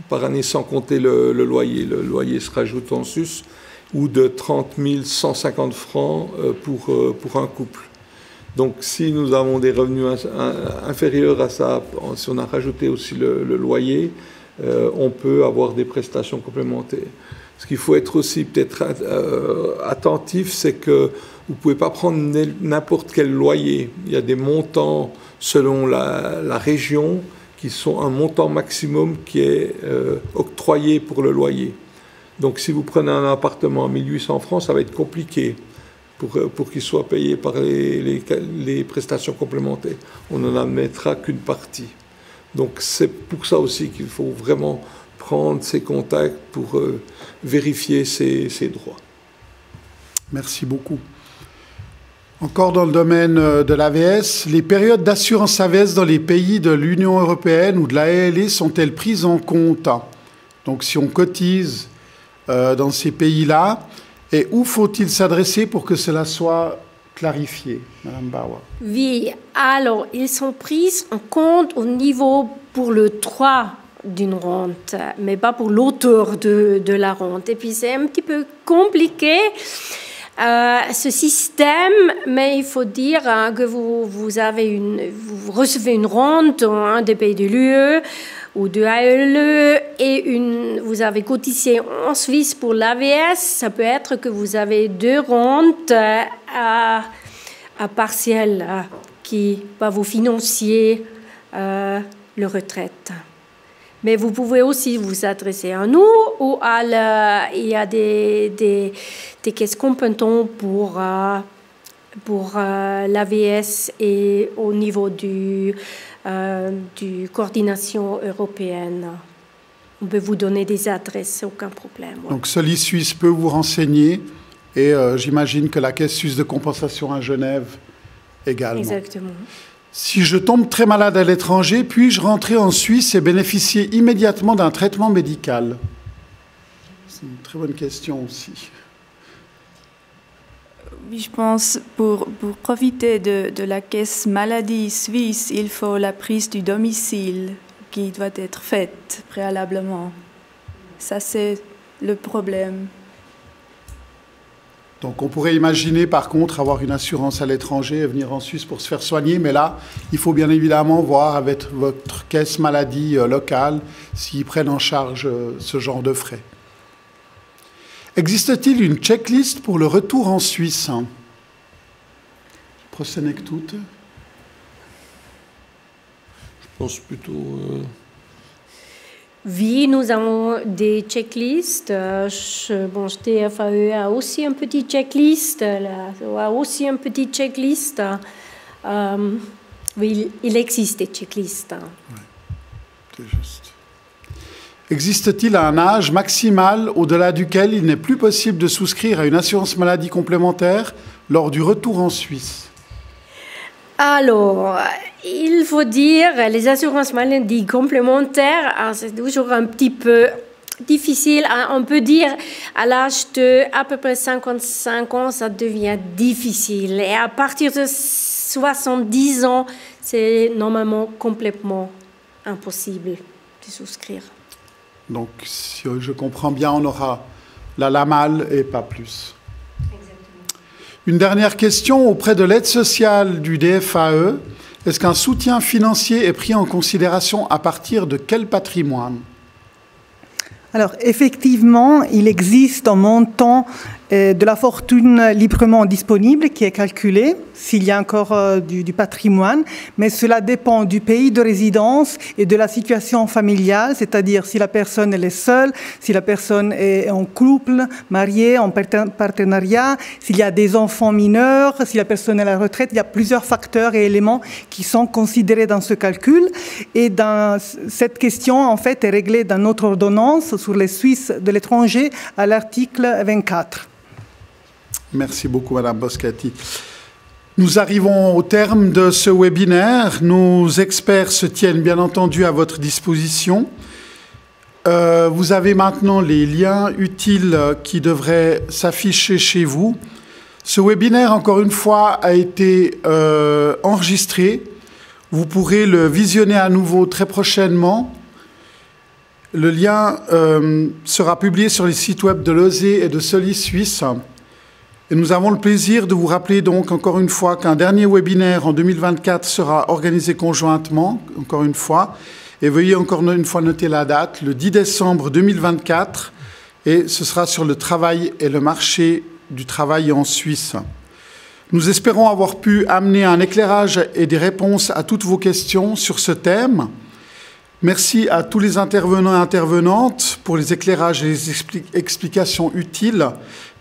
par année sans compter le loyer. Le loyer se rajoute en sus, ou de 30 150 francs pour un couple. Donc si nous avons des revenus inférieurs à ça, si on a rajouté aussi le loyer, on peut avoir des prestations complémentaires. Ce qu'il faut être aussi peut-être attentif, c'est que vous ne pouvez pas prendre n'importe quel loyer. Il y a des montants selon la région qui sont un montant maximum qui est octroyé pour le loyer. Donc si vous prenez un appartement à 1800 francs, ça va être compliqué pour qu'il soit payé par les prestations complémentaires. On n'en admettra qu'une partie. Donc c'est pour ça aussi qu'il faut vraiment prendre ces contacts pour vérifier ses droits. Merci beaucoup. Encore dans le domaine de l'AVS, les périodes d'assurance AVS dans les pays de l'Union européenne ou de la ALE sont-elles prises en compte? Donc si on cotise dans ces pays-là, et où faut-il s'adresser pour que cela soit clarifié, Madame Bauer? Oui, alors ils sont pris en compte au niveau pour le droit d'une rente, mais pas pour l'auteur de la rente. Et puis c'est un petit peu compliqué. Ce système, mais il faut dire que vous recevez une rente dans un des pays de l'UE ou de l'AELE et vous avez cotisé en Suisse pour l'AVS. Ça peut être que vous avez 2 rentes à partiel qui va vous financer la retraite. Mais vous pouvez aussi vous adresser à nous ou il y a des caisses compétentes pour l'AVS et au niveau du coordination européenne. On peut vous donner des adresses, aucun problème. Ouais. Donc Solis Suisse peut vous renseigner et j'imagine que la Caisse suisse de compensation à Genève également. Exactement. Si je tombe très malade à l'étranger, puis-je rentrer en Suisse et bénéficier immédiatement d'un traitement médical? C'est une très bonne question aussi. Oui, je pense pour profiter de la caisse maladie suisse, il faut la prise du domicile qui doit être faite préalablement. Ça, c'est le problème. Donc on pourrait imaginer par contre avoir une assurance à l'étranger et venir en Suisse pour se faire soigner, mais là, il faut bien évidemment voir avec votre caisse maladie locale s'ils prennent en charge ce genre de frais. Existe-t-il une checklist pour le retour en Suisse? Prosenectut? Je pense plutôt... Oui, nous avons des checklists. DFAE a aussi un petit checklist. A aussi un petit checklist. Oui, il existe des checklists. Oui, c'est juste. Existe-t-il un âge maximal au-delà duquel il n'est plus possible de souscrire à une assurance maladie complémentaire lors du retour en Suisse? Alors, il faut dire, les assurances maladie complémentaires, c'est toujours un petit peu difficile. On peut dire à l'âge de à peu près 55 ans, ça devient difficile. Et à partir de 70 ans, c'est normalement complètement impossible de souscrire. Donc, si je comprends bien, on aura la LAMAL et pas plus. Une dernière question auprès de l'aide sociale du DFAE. Est-ce qu'un soutien financier est pris en considération à partir de quel patrimoine? Alors, effectivement, il existe un montant de la fortune librement disponible qui est calculé s'il y a encore du patrimoine, mais cela dépend du pays de résidence et de la situation familiale, c'est-à-dire si la personne elle est seule, si la personne est en couple, mariée, en partenariat, s'il y a des enfants mineurs, si la personne est à la retraite, il y a plusieurs facteurs et éléments qui sont considérés dans ce calcul. Et dans cette question, en fait, est réglée dans notre ordonnance sur les Suisses de l'étranger à l'article 24. Merci beaucoup, Madame Boscati. Nous arrivons au terme de ce webinaire. Nos experts se tiennent bien entendu à votre disposition. Vous avez maintenant les liens utiles qui devraient s'afficher chez vous. Ce webinaire, encore une fois, a été enregistré. Vous pourrez le visionner à nouveau très prochainement. Le lien sera publié sur les sites web de l'OSE et de Solis Suisse. Et nous avons le plaisir de vous rappeler donc encore une fois qu'un dernier webinaire en 2024 sera organisé conjointement, encore une fois. Et veuillez encore une fois noter la date, le 10 décembre 2024. Et ce sera sur le travail et le marché du travail en Suisse. Nous espérons avoir pu amener un éclairage et des réponses à toutes vos questions sur ce thème. Merci à tous les intervenants et intervenantes pour les éclairages et les explications utiles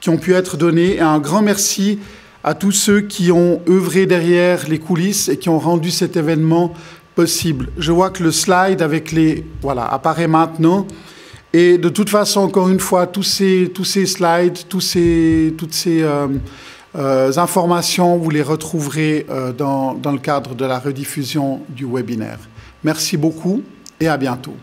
qui ont pu être donnés. Et un grand merci à tous ceux qui ont œuvré derrière les coulisses et qui ont rendu cet événement possible. Je vois que le slide avec les... Voilà, apparaît maintenant. Et de toute façon, encore une fois, tous ces slides, toutes ces informations, vous les retrouverez dans le cadre de la rediffusion du webinaire. Merci beaucoup et à bientôt.